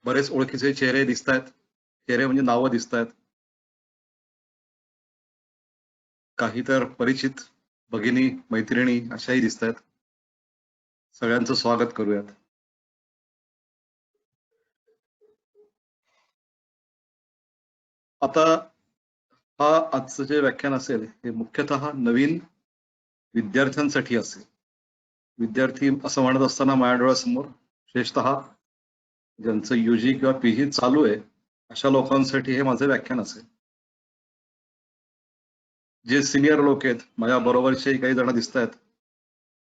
बरेच ओळखीचे चेहरे दिसत आहेत. चेहरे म्हणजे नावं दिसत आहेत. काही तर परिचित भगिनी, मैत्रिणी अशाही दिसत आहेत. सगळ्यांचं स्वागत करूयात. आता हा आजचं जे व्याख्यान असेल हे मुख्यतः नवीन विद्यार्थ्यांसाठी असेल. विद्यार्थी असं म्हणत असताना माझ्या डोळ्यासमोर विशेषतः ज्यांचं UG किंवा PG चालू आहे अशा लोकांसाठी हे माझं व्याख्यान असेल. जे सिनियर लोक आहेत, माझ्या बरोबरचे काही जण दिसत आहेत,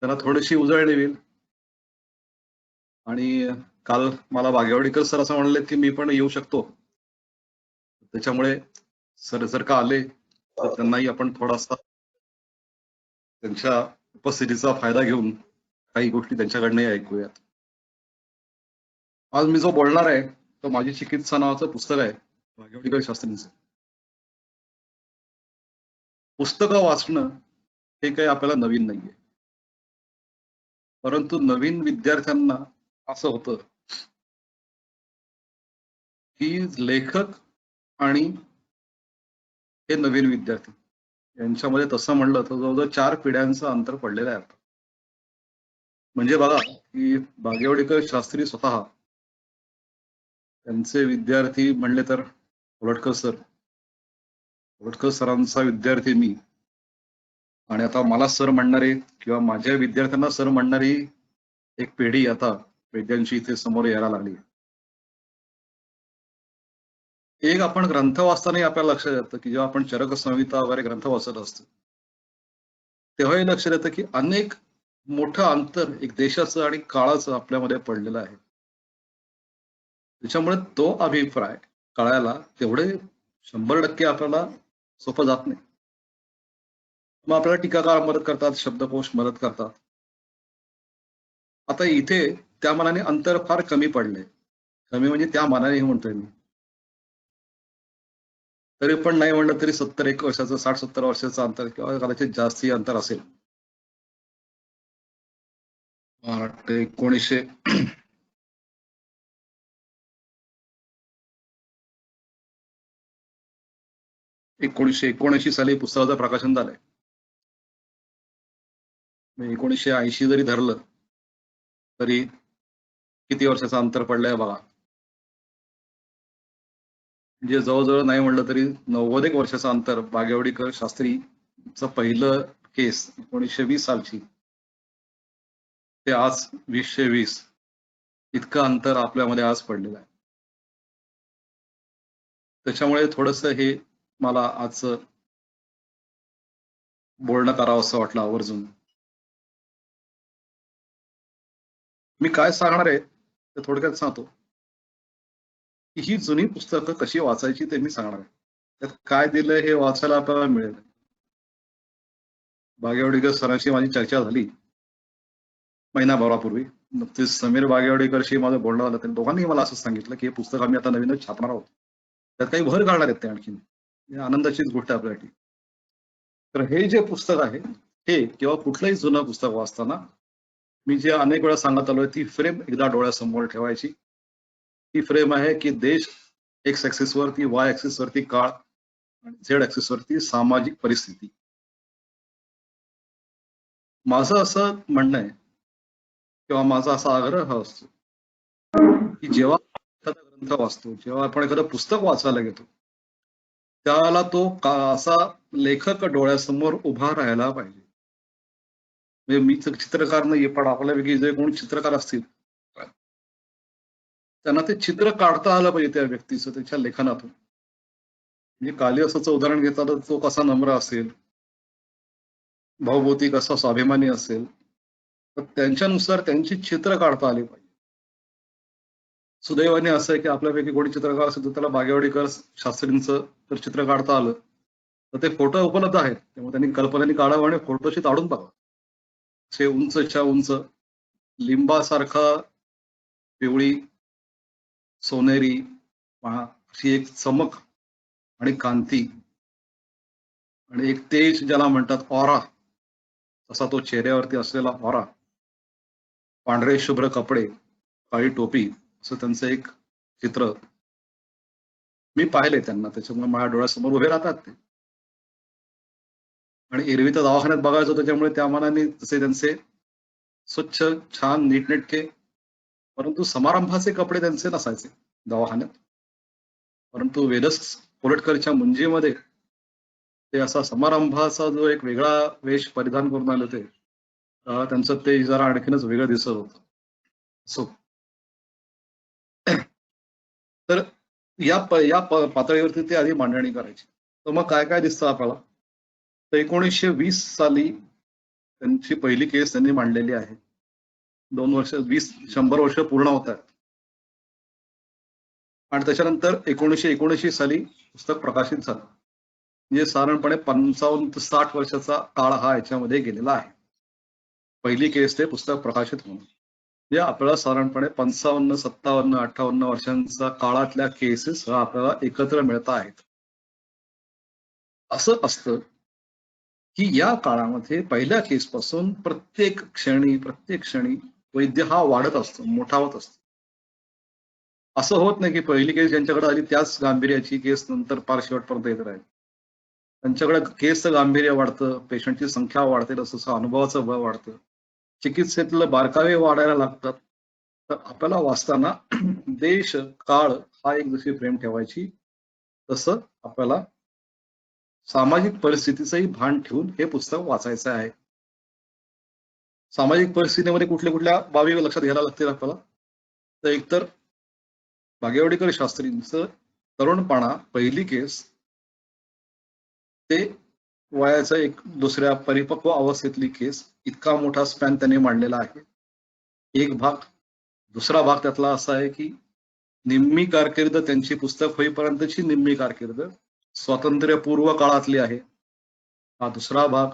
त्यांना थोडीशी उजळणी होईल. आणि काल मला बागेवाडीकर सर असं म्हणले की मी पण येऊ शकतो, त्याच्यामुळे सर जर का आले तर त्यांनाही आपण थोडासा त्यांच्या उपस्थितीचा फायदा घेऊन काही गोष्टी त्यांच्याकडनंही ऐकूयात. आज मी जो बोलणार आहे तो माझी चिकित्सा नावाचं पुस्तक आहे बागेवाडीकर शास्त्रींचं. पुस्तकं वाचणं हे काही आपल्याला नवीन नाहीये, परंतु नवीन विद्यार्थ्यांना असं होतं की लेखक आणि हे नवीन विद्यार्थी यांच्यामध्ये तसं म्हणलं तर जवळजवळ 4 पिढ्यांचं अंतर पडलेलं आहे. म्हणजे बघा की बागेवाडीकर शास्त्री स्वतः त्यांचे विद्यार्थी म्हणले तर उलटकर सरांचा विद्यार्थी मी, आणि आता मला सर म्हणणारे किंवा माझ्या विद्यार्थ्यांना सर म्हणणारी एक पिढी आता वैद्यांची इथे समोर यायला लागली. एक आपण ग्रंथ वाचतानाही आपल्याला लक्षात येतं की जेव्हा आपण चरक संहिता वगैरे ग्रंथ वाचत असतो तेव्हाही लक्षात येतं की अनेक मोठं अंतर एक देशाचं आणि काळाचं आपल्यामध्ये पडलेलं आहे. त्याच्यामुळे तो अभिप्राय कळायला तेवढे 100% आपल्याला सोपं जात नाही. मग आपल्याला टीकाकार मदत करतात, शब्दकोश मदत करतात. आता इथे त्या मानाने अंतर फार कमी पडले. कमी म्हणजे त्या मानाने म्हणतोय मी. तरी पण नाही म्हणलं तरी 70-1 वर्षाचं, 60-70 वर्षाचं अंतर किंवा कदाचित जास्ती अंतर असेल. मला वाटतं 1979 साली पुस्तकाचं प्रकाशन झालंय. 1980 जरी धरलं तरी किती वर्षाचं अंतर पडलंय बघा. म्हणजे जवळजवळ नाही म्हणलं तरी 90 वर्षाचं अंतर बागेवाडीकर शास्त्रीचं पहिलं केस 1920 सालची ते आज 2020 इतकं अंतर आपल्यामध्ये आज पडलेलं आहे. त्याच्यामुळे थोडंसं हे मला आजचं बोलणं करावं असं वाटलं आवर्जून. मी काय सांगणार आहे ते थोडक्यात सांगतो की ही जुनी पुस्तकं कशी वाचायची ते मी सांगणार आहे. त्यात काय दिलंय हे वाचायला आपल्याला मिळेल. बागेवाडीकर सरांशी माझी चर्चा झाली महिनाभरापूर्वी. नुकतीच समीर बागेवाडीकरशी माझं बोलणं झालं. त्यांनी दोघांनी मला असं सांगितलं की हे पुस्तक आम्ही आता नवीनच छापणार आहोत, त्यात काही भर घालणार आहेत ते आणखीन. आनंदाचीच गोष्ट आपल्यासाठी. तर हे जे पुस्तक आहे हे किंवा कुठलंही जुनं पुस्तक वाचताना मी जे अनेक वेळा सांगत आलोय ती फ्रेम एकदा डोळ्यासमोर ठेवायची. ती फ्रेम आहे की देश एक्स ऍक्सिस वरती, वाय ऍक्सिस वरती काळ आणि झेड ऍक्सिस वरती सामाजिक परिस्थिती. माझं असं म्हणणं आहे किंवा माझा असा आग्रह हा असतो की जेव्हा एखादा ग्रंथ वाचतो, जेव्हा आपण एखादं पुस्तक वाचायला घेतो त्याला तो असा लेखक डोळ्यासमोर उभा राहायला पाहिजे. म्हणजे मी चित्रकार नाहीये, पण आपल्यापैकी जे कोण चित्रकार असतील त्यांना ते चित्र काढता आलं पाहिजे त्या व्यक्तीचं त्याच्या लेखनातून. म्हणजे कालिदासाचं उदाहरण घेतलं तर तो कसा नम्र असेल, भावभौतिक कसा स्वाभिमानी असेल, तर त्यांच्यानुसार त्यांची चित्र काढता आली पाहिजे. सुदैवाने असं आहे की आपल्यापैकी कोणी चित्रकार असेल तर त्याला बागेवाडीकर शास्त्रींचं तर चित्र काढता आलं तर ते फोटो उपलब्ध आहेत, त्यामुळे त्यांनी कल्पनेने काढावं आणि फोटोशी काढून बघा. असे उंचच्या उंच लिंबासारखा पिवळी सोनेरी अशी एक चमक आणि कांती आणि एक तेज ज्याला म्हणतात ऑरा, तसा तो चेहऱ्यावरती असलेला ऑरा, पांढरे शुभ्र कपडे, काळी टोपी, असं त्यांचं एक चित्र मी पाहिले त्यांना, त्याच्यामुळे माझ्या डोळ्यासमोर उभे राहतात ते. आणि एरवी तर दवाखान्यात बघायचो, त्याच्यामुळे त्या मानाने तसे त्यांचे स्वच्छ, छान, नीटनेटके, परंतु समारंभाचे कपडे त्यांचे नसायचे दवाखान्यात. परंतु वेदस कोलटकरच्या मुंजीमध्ये ते असा समारंभाचा जो एक वेगळा वेश परिधान करून आले होते, त्यांचं ते जरा आणखीनच वेगळं दिसत होतं. सो तर पातळीवरती ते आधी मांडणी करायची. तर मग काय काय दिसतं आपल्याला? तर 1920 साली त्यांची पहिली केस त्यांनी मांडलेली आहे. 2 वर्ष, 100 वर्ष पूर्ण होत आहेत. आणि त्याच्यानंतर 1979 साली पुस्तक प्रकाशित झालं. म्हणजे साधारणपणे 55 ते 60 वर्षाचा काळ हा याच्यामध्ये गेलेला आहे. पहिली केस ते पुस्तक प्रकाशित होणं. म्हणजे आपल्याला साधारणपणे 55, 57, 58 वर्षांचा काळातल्या केसेस आपल्याला एकत्र मिळत आहेत. असं असतं की या काळामध्ये पहिल्या केसपासून प्रत्येक क्षणी वैद्य हा वाढत असतो, मोठा होत असतो. असं होत नाही की पहिली केस ज्यांच्याकडे आली त्याच गांभीर्याची केस नंतर पार शेवटपर्यंत येत राहील. त्यांच्याकडे केसचं गांभीर्य वाढतं, पेशंटची संख्या वाढते, तसं अनुभवाचं बळ वाढतं, चिकित्सेतलं बारकावे वाढायला लागतात. तर आपल्याला वाचताना देश, काळ हा एक जशी फ्रेम ठेवायची, तसं आपल्याला सामाजिक परिस्थितीचंही भान ठेवून हे पुस्तक वाचायचं आहे. सामाजिक परिस्थितीमध्ये कुठल्या बाबी लक्षात घ्यायला लागतील आपल्याला? तर एकतर भागेवाडीकर शास्त्रींचं तरुणपणा, पहिली केस ते वयाच्या एक दुसऱ्या परिपक्व अवस्थेतली केस, इतका मोठा स्पॅन त्यांनी मांडलेला आहे. एक भाग. दुसरा भाग त्यातला असा आहे की निम्मी कारकीर्द, त्यांची पुस्तक होईपर्यंतची निम्मी कारकीर्द स्वातंत्र्यपूर्व काळातली आहे. हा दुसरा भाग.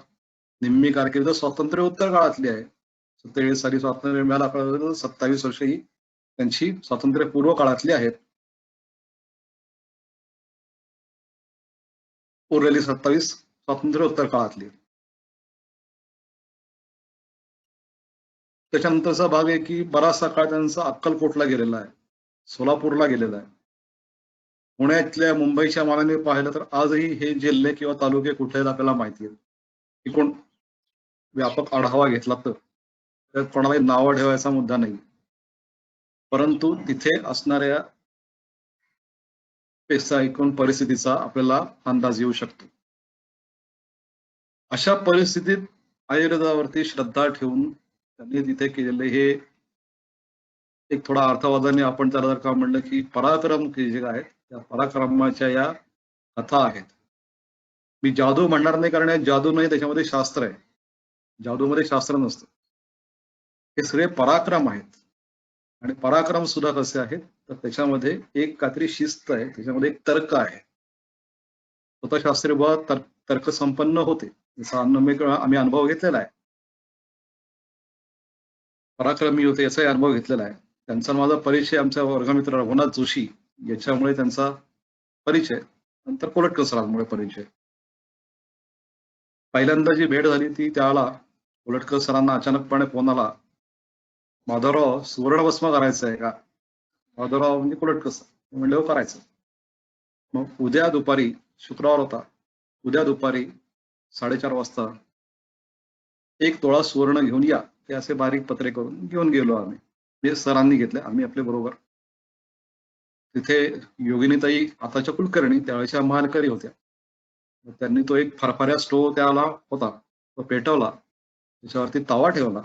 निम्मी कारकीर्द स्वातंत्र्योत्तर काळातली आहे. 47 साली स्वातंत्र्य मिळालं आपल्याला, 27 वर्ष ही त्यांची स्वातंत्र्यपूर्व काळातली आहेत. उरलेली 27 स्वातंत्र्योत्तर काळातली. त्याच्यानंतरचा भाग आहे की बराचसा काळ त्यांचा अक्कलकोटला गेलेला आहे, सोलापूरला गेलेला आहे. पुण्यातल्या, मुंबईच्या मानाने पाहिलं तर आजही हे जिल्हे किंवा तालुके कुठे आहेत आपल्याला माहिती आहेत. एकूण व्यापक आढावा घेतला तर त्यात कोणालाही नावं ठेवायचा मुद्दा नाही. परंतु तिथे असणाऱ्या पेसा एकूण परिस्थितीचा आपल्याला अंदाज येऊ शकतो. अशा परिस्थितीत आयुर्वेदावरती श्रद्धा ठेवून त्यांनी तिथे केलेले हे एक थोडा अर्थवादाने आपण त्याला जर का म्हणलं की पराक्रम जे आहेत, त्या पराक्रमाच्या या कथा आहेत. मी जादू म्हणणार नाही, कारण जादू नाही, त्याच्यामध्ये शास्त्र आहे. जादूमध्ये शास्त्र नसतं. हे सगळे पराक्रम आहेत. आणि पराक्रम सुद्धा कसे आहेत, तर त्याच्यामध्ये एक काहीतरी शिस्त आहे, त्याच्यामध्ये एक तर्क आहे. स्वतः शास्त्री तर्कसंपन्न होते, जसा आम्ही अनुभव घेतलेला आहे. पराक्रमी होते याचाही अनुभव घेतलेला आहे. त्यांचा माझा परिचय आमच्या वर्गमित्र रघुनाथ जोशी याच्यामुळे त्यांचा परिचय, नंतर कोलटकर सरांमुळे परिचय. पहिल्यांदा जी भेट झाली ती त्याला कोलटकर सरांना अचानकपणे फोन आला, माधवराव सुवर्णभस्म करायचं आहे का? माधवराव म्हणजे कोलटकर सर. म्हणले हो, करायचं. मग उद्या दुपारी, शुक्रवार होता, उद्या दुपारी 4:30 वाजता 1 तोळा सुवर्ण घेऊन या. ते असे बारीक पत्रे करून घेऊन गेलो आम्ही. हे सरांनी घेतले, आम्ही आपल्या बरोबर. तिथे योगिनीताई आताच्या कुलकर्णी त्यावेळेच्या महालकरी होत्या. त्यांनी तो एक फरफऱ्या स्टोव्ह त्याला होता, तो पेटवला, त्याच्यावरती तवा ठेवला,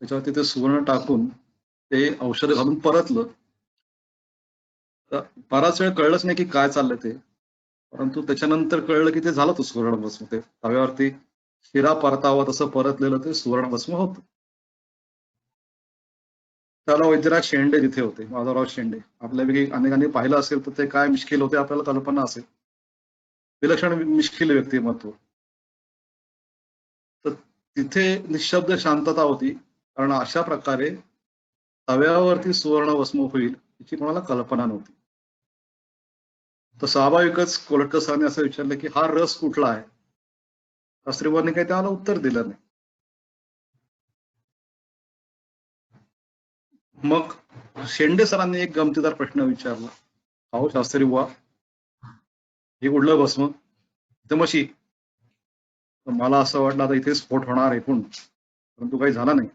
त्याच्यावरती ते सुवर्ण टाकून ते औषध घालून परतलं. तर बराच वेळ कळलंच नाही की काय चाललंय ते, परंतु त्याच्यानंतर कळलं की ते झालं तो सुवर्णभस्म. ते तव्यावरती शिरा परतावा तसं परतलेलं ते सुवर्णभस्म होतं. त्याला वैद्यराज शेंडे तिथे होते, माधवराव शेंडे. आपल्यापैकी अनेकांनी पाहिलं असेल तर ते काय मिश्किल होते आपल्याला कल्पना असेल. विलक्षण मिश्किल व्यक्तिमत्व. तर तिथे निशब्द शांतता होती, कारण अशा प्रकारे तव्यावरती सुवर्णभस्म होईल याची कोणाला कल्पना नव्हती. तर स्वाभाविकच कोलटकर सरांनी असं विचारलं की हा रस कुठला आहे? शास्त्रीबाबांनी काही त्याला उत्तर दिलं नाही. मग शेंडे सरांनी एक गमतीदार प्रश्न विचारला, अहो शास्त्री बुवा, हे कुठलं भस्म? तर म्हशी. तर मला असं वाटलं आता इथे स्फोट होणार एकूण, परंतु काही झाला नाही.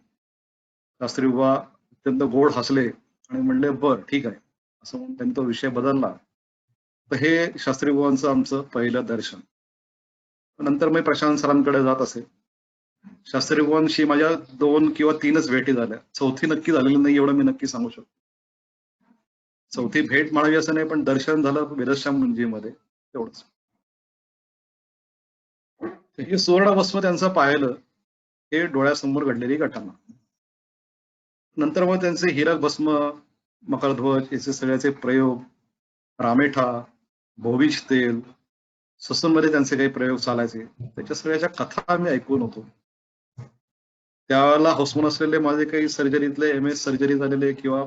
शास्त्री बुवा अत्यंत गोड हसले आणि म्हणले, बर ठीक आहे, असं म्हणून त्यांनी तो विषय बदलला. तर हे शास्त्री बुवांचं आमचं पहिलं दर्शन. नंतर मी प्रशांत सरांकडे जात असे. शास्त्री बुवांशी माझ्या 2 किंवा 3च भेटी झाल्या. चौथी नक्की झालेली नाही एवढं मी नक्की सांगू शकतो. चौथी भेट म्हणावी असं नाही, पण दर्शन झालं वेदश्याम मध्ये तेवढंच. हे सुवर्ण भस्म त्यांचं पाहिलं, हे डोळ्यासमोर घडलेली घटना. नंतर मग त्यांचे हिरक भस्म, मकरध्वज याचे सगळ्याचे प्रयोग, रामेठा, भोविष तेल, ससूनमध्ये त्यांचे काही प्रयोग चालायचे, त्याच्या सगळ्याच्या कथा मी ऐकून होतो. त्यावेळेला हौसमन असलेले माझे काही सर्जरीतले MS सर्जरी झालेले किंवा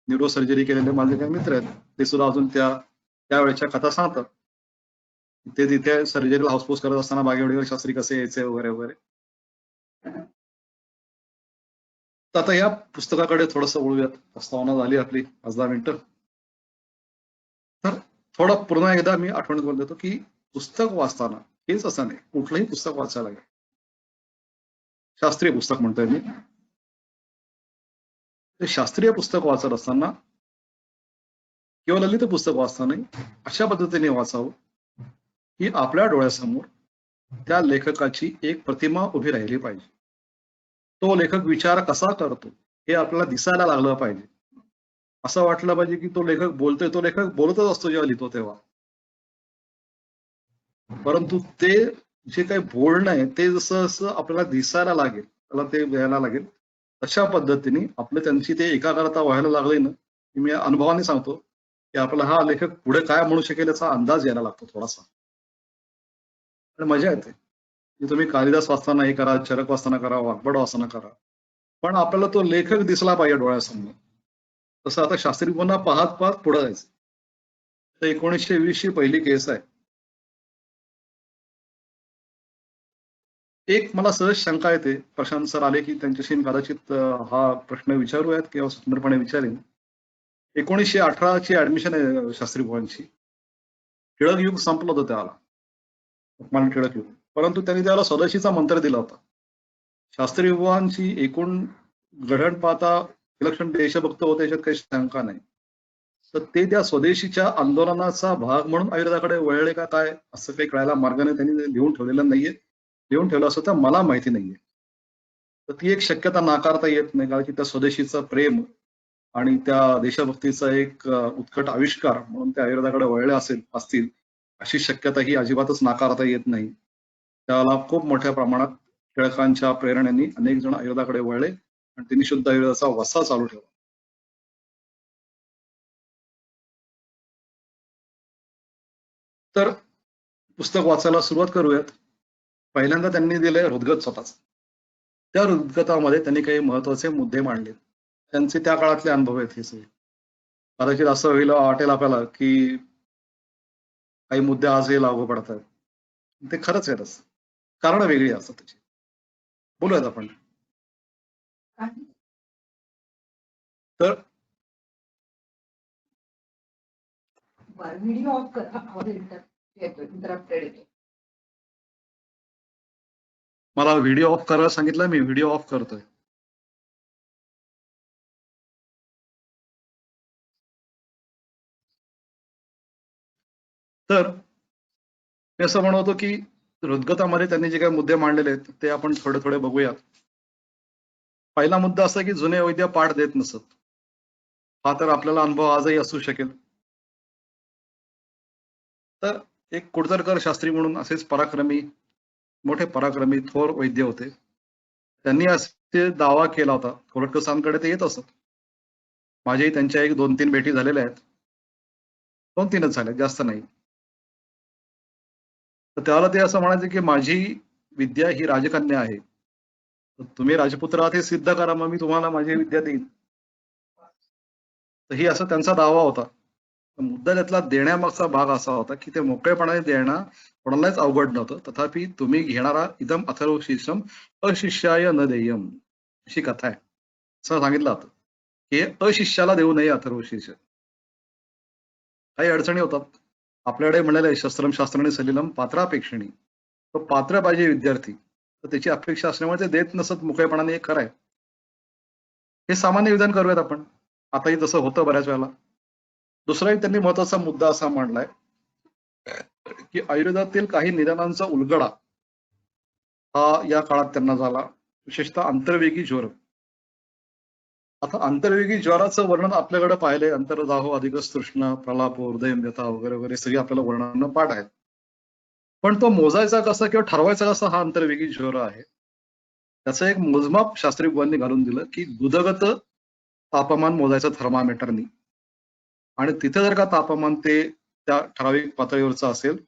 न्यूरो सर्जरी केलेले माझे काही मित्र आहेत, ते सुद्धा अजून त्यावेळेच्या कथा सांगतात. ते तिथे सर्जरीला हाऊसपोस करत असताना बागेवाडीकर शास्त्री कसे यायचे वगैरे वगैरे. तर आता या पुस्तकाकडे थोडस वळूयात. प्रस्तावना झाली आपली 5-10 मिनिटं. तर थोडं पुन्हा एकदा मी आठवण करून देतो की पुस्तक वाचताना हेच असं नाही, कुठलंही पुस्तक वाचायला लागेल, शास्त्रीय पुस्तक म्हणतोय मी, ते शास्त्रीय पुस्तक वाचत असताना किंवा ललित पुस्तक वाचताना अशा पद्धतीने वाचावं की आपल्या डोळ्यासमोर त्या लेखकाची एक प्रतिमा उभी राहिली पाहिजे. तो लेखक विचार कसा करतो हे आपल्याला दिसायला लागलं पाहिजे. असं वाटलं पाहिजे की तो लेखक बोलतोय, तो लेखक बोलतच असतो जेव्हा लिहितो तेव्हा, परंतु ते जे काही बोलणं आहे ते जसं असं आपल्याला दिसायला लागेल, त्याला ते व्हायला लागेल, तशा पद्धतीने आपलं त्यांची ते एकाग्रता व्हायला लागली ना, की मी अनुभवाने सांगतो की आपला हा लेखक पुढे काय म्हणू शकेल याचा अंदाज यायला लागतो थोडासा, आणि मजा येते. की तुम्ही कालिदास वाचताना हे करा, चरक वाचताना करा, वाग्भट वाचताना करा, पण आपल्याला तो लेखक दिसला पाहिजे डोळ्यासमोर. तसं आता शास्त्री पुन्हा पाहत पाहत पुढे जायचं. तर 1920 ची पहिली केस आहे. एक मला सहज शंका येते, प्रशांत सर आले की त्यांच्याशी कदाचित हा प्रश्न विचारूयात किंवा सुंदरपणे विचारेन. 1918 ची ऍडमिशन आहे शास्त्री बुवांची. टिळक युग संपलं होतं त्याला, लोकमान्य टिळक युग, परंतु त्यांनी त्याला स्वदेशीचा मंत्र दिला होता. शास्त्री बुवांची एकूण घडण पाहता विलक्षण देशभक्त होते याच्यात काही शंका नाही. तर ते त्या स्वदेशीच्या आंदोलनाचा भाग म्हणून आयुर्वेदाकडे वळले का काय असं काही कळायला मार्गाने त्यांनी लिहून ठेवलेलं नाहीये. लिहून ठेवलं असं तर मला माहिती नाहीये. तर ती एक शक्यता नाकारता येत नाही, कारण की त्या स्वदेशीचं प्रेम आणि त्या देशभक्तीचा एक उत्कट आविष्कार म्हणून त्या आयुर्वेदाकडे वळले असतील अशी शक्यता ही अजिबातच नाकारता येत नाही. त्याला खूप मोठ्या प्रमाणात टिळकांच्या प्रेरणेने अनेक जण आयुर्वेदाकडे वळले आणि त्यांनी शुद्ध आयुर्वेदाचा वसा चालू ठेवला. तर पुस्तक वाचायला सुरुवात करूयात. पहिल्यांदा त्यांनी दिलंय हृदगत स्वतःच. त्या हृदगतामध्ये त्यांनी काही महत्वाचे मुद्दे मांडले. त्यांचे त्या काळातले अनुभव आहेत हे सगळे. कदाचित असं होईल वाटेल आपल्याला की काही मुद्दे आजही लागू पडतात. ते खरंच आहे तसं. कारण वेगळी असतात त्याची. बोलूयात आपण. तर व्हिडिओ ऑफ कर, आवाज येतो, इंटरप्टेड येतो. मला व्हिडिओ ऑफ करायला सांगितलं, मी व्हिडिओ ऑफ करतोय. तर मी असं म्हणतो की हृदगतामध्ये त्यांनी जे काही मुद्दे मांडलेले आहेत ते आपण थोडे थोडे बघूयात. पहिला मुद्दा असा की जुने वैद्य पाठ देत नसत. हा तर आपल्याला अनुभव आजही असू शकेल. तर एक कुडतरकर शास्त्री म्हणून असेच पराक्रमी, मोठे पराक्रमी थोर वैद्य होते. त्यांनी असे दावा केला होता, कोरटकसांकडे ते येत असत. माझ्याही त्यांच्या एक 2-3 भेटी झालेल्या आहेत. 2-3च झाल्या, जास्त नाही. तर त्याला ते असं म्हणायचे की माझी विद्या ही राजकन्या आहे, तुम्ही राजपुत्र आहात हे सिद्ध करा, मग मी तुम्हाला माझी विद्या देईन. तर ही असा त्यांचा दावा होता. मुद्दा त्यातला देण्यामागचा भाग असा होता की ते मोकळेपणाने देणं कोणालाच अवघड नव्हतं. तथापि तुम्ही घेणारा इदम अथर्व शीर्षम अशिष्याय न देयम, अशी कथा आहे, असं सांगितलं होतं. हे अशिष्याला देऊ नये अथर्वशीर्ष. काही अडचणी होतात. आपल्याकडे म्हणलेलं आहे शस्त्रम शास्त्राने सलिलम पात्रापेक्षणी. तो पात्र पाहिजे विद्यार्थी, तर त्याची अपेक्षा असल्यामुळे ते देत नसत मोकळेपणाने, हे खरं आहे. हे सामान्य विधान करूयात आपण. आताही तसं होतं बऱ्याच वेळेला. दुसरा एक त्यांनी महत्वाचा मुद्दा असा मांडलाय की आयुर्वेदातील काही निदानांचा उलगडा हा या काळात त्यांना झाला, विशेषतः अंतर्वेगी ज्वर. आता अंतर्वेगी ज्वराचं वर्णन आपल्याकडे पाहिलंय, अंतर्दाहो अधिकच तृष्णा प्रलापो हृदयव्यथा वगैरे वगैरे सगळी आपल्याला वर्णन पाठ आहेत. पण तो मोजायचा कसा किंवा ठरवायचा कसा हा अंतर्वेगी ज्वर आहे, त्याचं एक मोजमाप शास्त्रीय बुवांनी घालून दिलं की गुदगत तापमान मोजायचं थर्मामीटरनी, आणि तिथे जर का तापमान ते त्या ठराविक पातळीवरचं असेल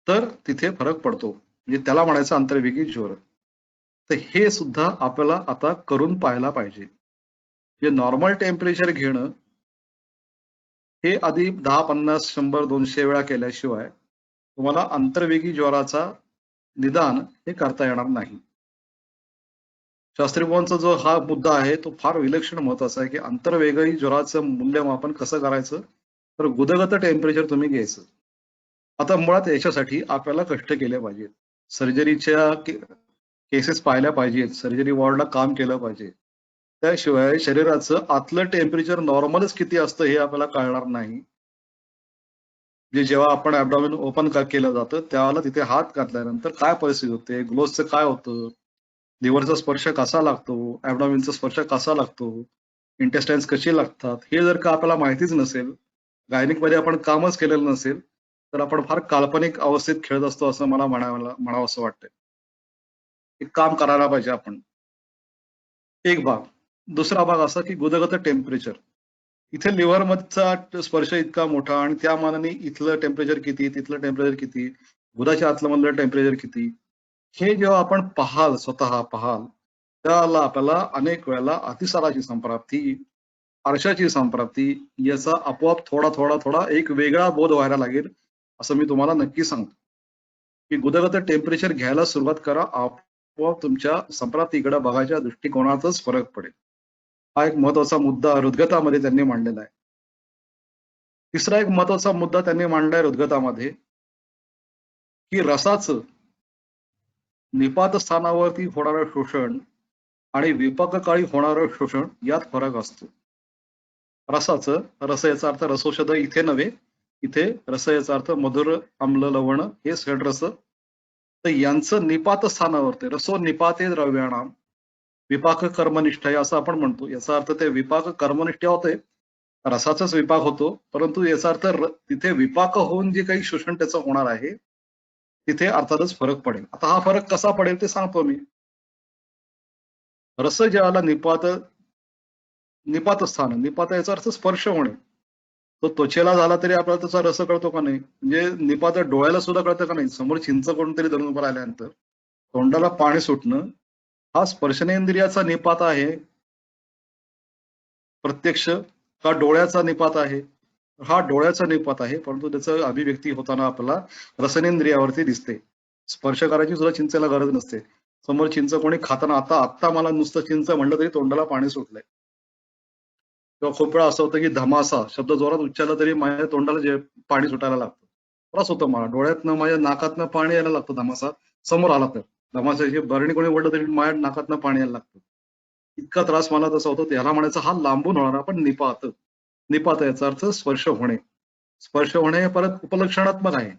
तर तिथे फरक पडतो, म्हणजे त्याला म्हणायचं अंतर्वेगी ज्वर. तर हे सुद्धा आपल्याला आता करून पाहायला पाहिजे. जे नॉर्मल टेम्परेचर घेणं हे आधी 10, 50, 100, 200 वेळा केल्याशिवाय तुम्हाला अंतर्वेगी ज्वराचा निदान हे करता येणार नाही. शास्त्री बुवांचा जो हा मुद्दा आहे तो फार विलक्षण महत्वाचा आहे की अंतर्वेगी ज्वराचं मूल्यमापन कसं करायचं, तर गुदगत टेम्परेचर तुम्ही घ्यायचं. आता मुळात याच्यासाठी आपल्याला कष्ट केले पाहिजेत. सर्जरीच्या केसेस पाहिल्या पाहिजेत, सर्जरी वॉर्डला काम केलं पाहिजे. त्याशिवाय शरीराचं आतलं टेम्परेचर नॉर्मलच किती असतं हे आपल्याला कळणार नाही. जे जेव्हा आपण ऍबडॉमिन ओपन केलं जातं त्यावेळेला तिथे हात घातल्यानंतर काय परिस्थिती होते, ग्लोव्हजचं काय होतं, लिव्हरचा स्पर्श कसा लागतो, ऍबडॉमिनचा स्पर्श कसा लागतो, इंटेस्टाईन्स कशी लागतात, हे जर का आपल्याला माहितीच नसेल, गायनिक मध्ये आपण कामच केलेलं नसेल, तर आपण फार काल्पनिक अवस्थेत खेळत असतो असं मला म्हणावं असं वाटतंय. एक काम करायला पाहिजे आपण. एक भाग. दुसरा भाग असा की गुदगत टेम्परेचर. इथे लिव्हर मधचा स्पर्श इतका मोठा आणि त्या मानाने इथलं टेम्परेचर किती, तिथलं टेम्परेचर किती, गुदाच्या आतलं मधलं टेम्परेचर किती, हे जेव्हा आपण स्वतः पाहाल, त्यावेळेला आपल्याला अनेक वेळेला अतिसाराची संप्राप्ती, आरशाची संप्राप्ती याचा आपोआप थोडा थोडा थोडा एक वेगळा बोध व्हायला लागेल, असं मी तुम्हाला नक्की सांगतो. की गुदगत टेम्परेचर घ्यायला सुरुवात करा, आपोआप तुमच्या संप्राप्तीकडे बघायच्या दृष्टिकोनातच फरक पडेल. हा एक महत्वाचा मुद्दा हृदगतामध्ये त्यांनी मांडलेला आहे. तिसरा एक महत्वाचा मुद्दा त्यांनी मांडलाय हृदगतामध्ये की रसाचं निपात स्थानावरती होणारं शोषण आणि विपाककाळी होणारं शोषण यात फरक असतो. रसाचं, रस याचा अर्थ रसौषध इथे नव्हे, इथे रस याचा अर्थ मधुर आम्ल लवण हे षड्रस, तर यांचं निपात स्थानावरती रसो निपाते द्रव्याणाम विपाक कर्मनिष्ठ आहे असं आपण म्हणतो. याचा अर्थ ते विपाक कर्मनिष्ठ होते, रसाचाच विपाक होतो, परंतु याचा अर्थ तिथे विपाक होऊन जे काही शोषण त्याचं होणार आहे तिथे अर्थातच फरक पडेल. आता हा फरक कसा पडेल ते सांगतो मी. रस ज्याला निपात स्थान, निपात याचा अर्थ स्पर्श होणे. तो त्वचेला झाला तरी आपल्याला त्याचा रस कळतो का नाही, म्हणजे निपात डोळ्याला सुद्धा कळतं का नाही. समोर चिंच कोणतरी धरून उभं राहिल्यानंतर तोंडाला पाणी सुटणं हा स्पर्शनेंद्रियाचा निपात आहे, प्रत्यक्ष हा डोळ्याचा निपात आहे. हा डोळ्याचा निपात आहे, परंतु त्याचं अभिव्यक्ती होताना आपल्याला रसनेंद्रियावरती दिसते. स्पर्श करायची सुद्धा चिंचेला गरज नसते. समोर चिंच कोणी खाताना आता मला नुसतं चिंच म्हणलं तरी तोंडाला पाणी सुटलंय. किंवा खूप वेळा असं होतं की धमासा शब्द जोरात उच्चारला तरी माझ्या तोंडाला जे पाणी सुटायला लागतं. त्रास होतो मला, डोळ्यातनं माझ्या नाकातनं पाणी यायला लागतं धमासा समोर आला तर. धमासाची बरणी कोणी ओढलं तरी माझ्या नाकातनं पाणी यायला लागतं. इतका त्रास मला तसा होतो. त्याला म्हणायचं हा लांबून होणारा पण निपात. निपात याचा अर्थ स्पर्श होणे. स्पर्श होणे हे परत उपलक्षणात्मक आहे.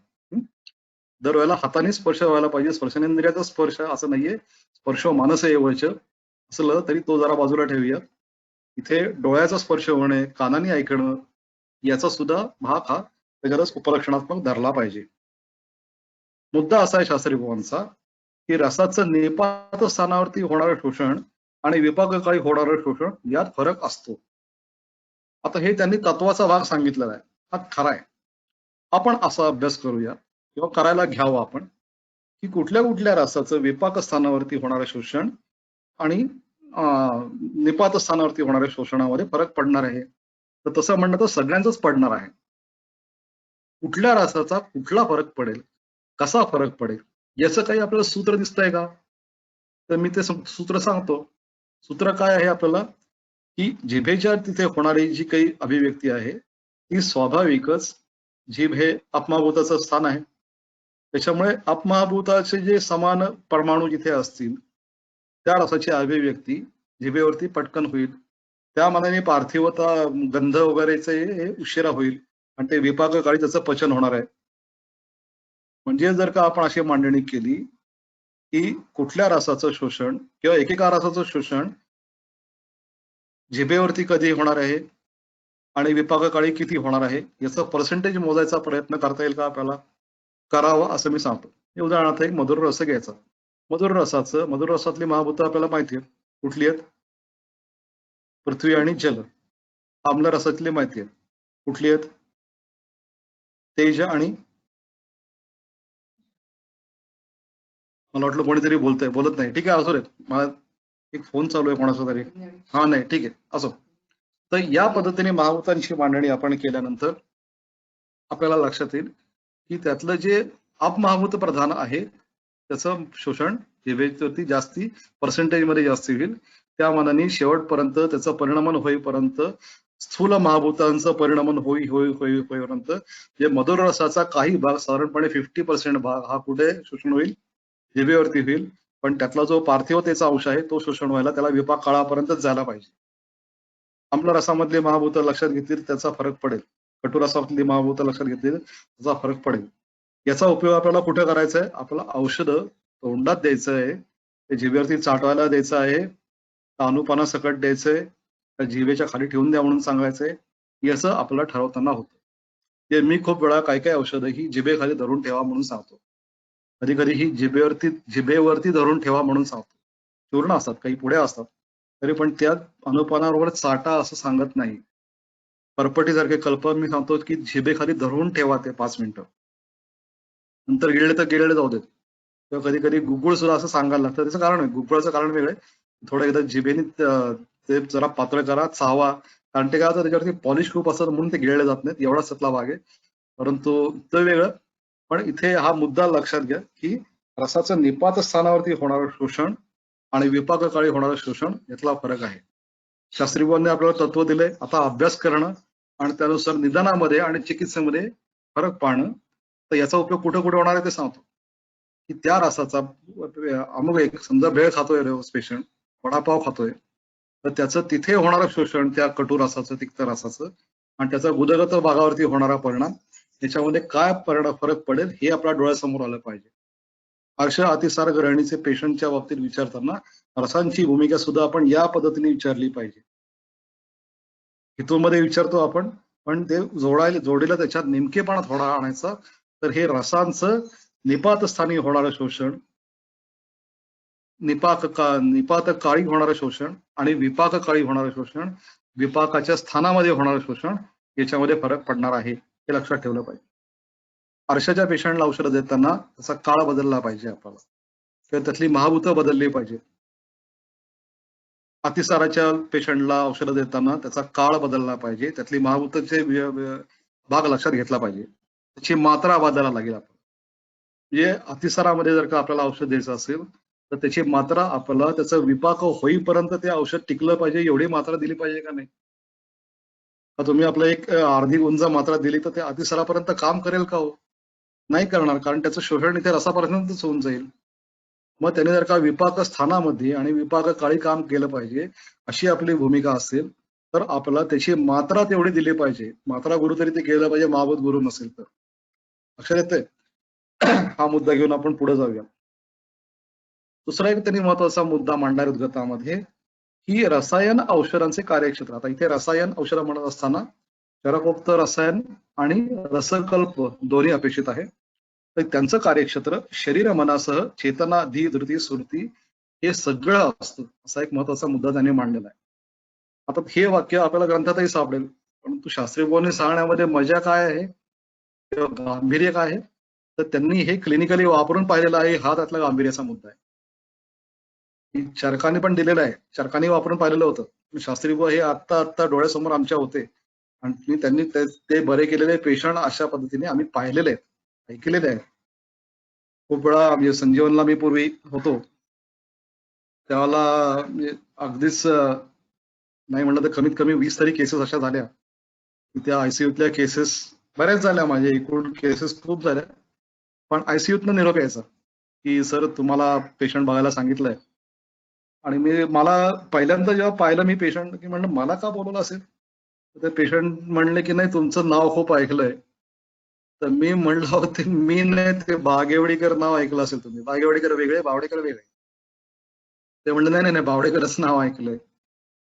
दरवेळेला हाताने स्पर्श व्हायला पाहिजे, स्पर्शनेंद्रियाचा स्पर्श असं नाहीये. स्पर्श मानस एवढच असलं तरी तो जरा बाजूला ठेवूया. इथे डोळ्याचा स्पर्श होणे, कानाने ऐकणं याचा सुद्धा भाग हा त्याच्यातच उपलक्षणात्मक धरला पाहिजे. मुद्दा असा आहे शास्त्री बुवांचा की रसाचं निपात स्थानावरती होणारं शोषण आणि विपाककाळी होणारं शोषण यात फरक असतो. आता हे त्यांनी तत्वाचा भाग सांगितलेला आहे, हा खरा आहे. आपण असा अभ्यास करूया किंवा करायला घ्यावं आपण की कुठल्या कुठल्या रसाचं विपाक स्थानावरती होणारं शोषण आणि निपात स्थानावरती होणाऱ्या शोषणामध्ये फरक पडणार आहे. तर तसं म्हणणं तर सगळ्यांचंच पडणार आहे. कुठल्या रसाचा कुठला फरक पडेल, कसा फरक पडेल, याचं काही आपल्याला सूत्र दिसतंय का? तर मी ते सूत्र सांगतो. सूत्र काय आहे आपल्याला, की जिभेच्या तिथे होणारी जी काही अभिव्यक्ती आहे ती स्वाभाविकच, जीभ हे अपमाभूताचं स्थान आहे. त्याच्यामुळे अपमहाभूताचे जे समान परमाणू जिथे असतील त्या रसाची अभिव्यक्ती जिभेवरती पटकन होईल. त्या मानाने पार्थिवता, गंध वगैरेचे हे उशिरा होईल आणि ते विपाककाळी त्याचं पचन होणार आहे. म्हणजे जर का आपण अशी मांडणी केली की कुठल्या रसाचं शोषण किंवा एकेका रसाचं शोषण जिभेवरती कधी होणार आहे आणि विपाककाळी किती होणार आहे याचं पर्सेंटेज मोजायचा प्रयत्न करता येईल का आपल्याला? करावा असं मी सांगतो. उदाहरणार्थ एक मधुर रस घ्यायचा. मधुर रसातली महाभूतं आपल्याला माहिती आहेत. कुठली आहेत? पृथ्वी आणि जल. आम्ल रसातली माहिती आहेत. कुठली आहेत? तेज आणि, मला वाटलं कोणीतरी बोलत नाही. ठीक आहे, असो रे, मला एक फोन चालू आहे कोणाचा तरी. हा नाही, ठीक आहे, असो. तर या पद्धतीने महाभूतांची मांडणी आपण केल्यानंतर आपल्याला लक्षात येईल की त्यातलं जे अपमहाभूत प्रधान आहे त्याचं शोषण जिभेवरती जास्ती पर्सेंटेज मध्ये जास्त होईल. त्या मानाने शेवटपर्यंत त्याचं परिणामन होईपर्यंत, स्थूल महाभूतांचं परिणामन होईपर्यंत जे मधुर रसाचा काही भाग, साधारणपणे 50% भाग हा कुठे शोषण होईल? जिभेवरती होईल. पण त्यातला जो पार्थिवतेचा अंश आहे तो शोषण व्हायला त्याला विपाक काळापर्यंतच जायला पाहिजे. आम्ल रसामधली महाभूत लक्षात घेतली त्याचा फरक पडेल. कटू रसामधली महाभूत लक्षात घेतली त्याचा फरक पडेल. याचा उपयोग आपल्याला कुठे करायचा आहे? आपल्याला औषध तोंडात द्यायचं आहे, ते जिभेवरती चाटवायला द्यायचं आहे, अनुपाना सकट द्यायचंय, त्या जिभेच्या खाली ठेवून द्या म्हणून सांगायचंय. याचं आपल्याला ठरवताना होतं. ते मी खूप वेळा काही औषधं ही जिभेखाली धरून ठेवा म्हणून सांगतो. कधी कधी ही जिभेवरती धरून ठेवा म्हणून सांगतो. चूर्ण असतात, काही पुढे असतात, तरी पण त्या अनुपानाबरोबर चाटा असं सांगत नाही. परपटीसारखे कल्पना मी सांगतो की जिभेखाली धरून ठेवा ते 5 मिनिटं, नंतर गिळले तर गिळले जाऊ देत. किंवा कधी कधी गुगुळ सुद्धा असं सांगायला लागतं. त्याचं कारण आहे, गुगुळाचं कारण वेगळं आहे. थोडं एकदा जिभेने ते जरा पातळ करा, चावा, कारण ते काय होतं त्याच्यावरती पॉलिश खूप असतं म्हणून ते गिळले जात नाहीत, एवढाच त्यातला भाग आहे. परंतु ते वेगळं. पण इथे हा मुद्दा लक्षात घ्या की रसाचं निपात स्थानावरती होणारं शोषण आणि विपाककाळी होणारं शोषण यातला फरक आहे. शास्त्रीबांनी आपल्याला तत्व दिलंय. आता अभ्यास करणं आणि त्यानुसार निदानामध्ये आणि चिकित्सेमध्ये फरक पाहणं. तर याचा उपयोग कुठे कुठे होणार आहे ते सांगतो. की त्या रसाचा अमुक एक समजा भेळ खातोय पेशंट, वडापाव खातोय, तर त्याचं तिथे होणारं शोषण त्या कटू रसाचं, तिक्त रसाचं आणि त्याचा गुदगत भागावरती होणारा परिणाम, याच्यामध्ये काय फरक पडेल हे आपल्या डोळ्यासमोर आलं पाहिजे. अशा अतिसार ग्रहणीचे पेशंटच्या बाबतीत विचारताना रसांची भूमिका सुद्धा आपण या पद्धतीने विचारली पाहिजे. हितूमध्ये विचारतो आपण, पण ते जोडीला त्याच्यात नेमकेपणा थोडा आणायचा. तर हे रसांचं निपात स्थानी होणारं शोषण, निपात काळी होणारं शोषण आणि विपाक काळी होणारं शोषण, विपाकाच्या स्थानामध्ये होणारं शोषण, याच्यामध्ये फरक पडणार आहे, हे लक्षात ठेवलं पाहिजे. अर्शाच्या पेशंटला औषधं देताना त्याचा काळ बदलला पाहिजे आपल्याला, किंवा त्यातली महाभूतं बदलली पाहिजे. अतिसाराच्या पेशंटला औषधं देताना त्याचा काळ बदलला पाहिजे, त्यातली महाभूताचे भाग लक्षात घेतला पाहिजे, त्याची मात्रा बदलायला लागेल. आपण म्हणजे अतिसारामध्ये जर का आपल्याला औषध द्यायचं असेल तर त्याची मात्रा आपल्याला त्याचं विपाक होईपर्यंत ते औषध टिकलं पाहिजे एवढी मात्रा दिली पाहिजे का नाही? तुम्ही आपलं एक अर्धी गुंज मात्रा दिली तर ते अतिसारापर्यंत काम करेल का हो? नाही करणार, कारण त्याचं शोषण इथे रसापर्यंतच होऊन जाईल. मग त्याने जर का विपाक स्थानामध्ये आणि विपाक काळी काम केलं पाहिजे अशी आपली भूमिका असेल तर आपल्याला त्याची मात्रा तेवढी दिली पाहिजे. मात्रा गुरु तरी ते केलं पाहिजे, महाभूत गुरु नसेल तर. लक्षात येतंय? हा मुद्दा घेऊन आपण पुढे जाऊया. दुसरा एक त्यांनी महत्वाचा मुद्दा मांडणार उद्गतामध्ये, ही रसायन औषधांचे कार्यक्षेत्र. आता इथे रसायन औषध म्हणत असताना चरकोक्त रसायन आणि रसकल्प दोन्ही अपेक्षित आहे. तर त्यांचं कार्यक्षेत्र शरीर मनासह चेतना, धी, धृती, सुरती हे सगळं असतं, असा एक महत्वाचा मुद्दा त्यांनी मांडलेला आहे. आता हे वाक्य आपल्याला ग्रंथातही सापडेल, परंतु शास्त्रीय बोलणे सांगण्यामध्ये मजा काय आहे किंवा गांभीर्य काय आहे, तर त्यांनी हे क्लिनिकली वापरून पाहिलेलं आहे, हा त्यातला गांभीर्याचा मुद्दा आहे. चरकाने पण दिलेलं आहे, चरकाने वापरून पाहिलेलं होतं. शास्त्री बुवा हे आत्ता डोळ्यासमोर आमच्या होते आणि त्यांनी ते बरे केलेले पेशंट अशा पद्धतीने आम्ही पाहिलेले आहेत, ऐकलेले आहेत. खूप वेळा म्हणजे संजीवनला मी पूर्वी होतो त्यावेळेला अगदीच नाही म्हणलं तर कमीत कमी 20 तरी केसेस अशा झाल्या की त्या आयसीयूतल्या केसेस बऱ्याच झाल्या. माझ्या एकूण केसेस खूप झाल्या. पण आयसीयूतनं निरोप यायचा की सर तुम्हाला पेशंट बघायला सांगितलंय. आणि मला पहिल्यांदा जेव्हा पाहिलं मी पेशंट की म्हणलं मला का बोलवलं असेल. तर ते पेशंट म्हणले की नाही तुमचं नाव खूप ऐकलंय. तर मी म्हणलं "अहो, ते मी नाही ते बागेवडीकर नाव ऐकलं असेल तुम्ही. बागेवडीकर वेगळे, बावडेकर वेगळे." ते म्हणले नाही नाही नाही बावडेकरच नाव ऐकलंय.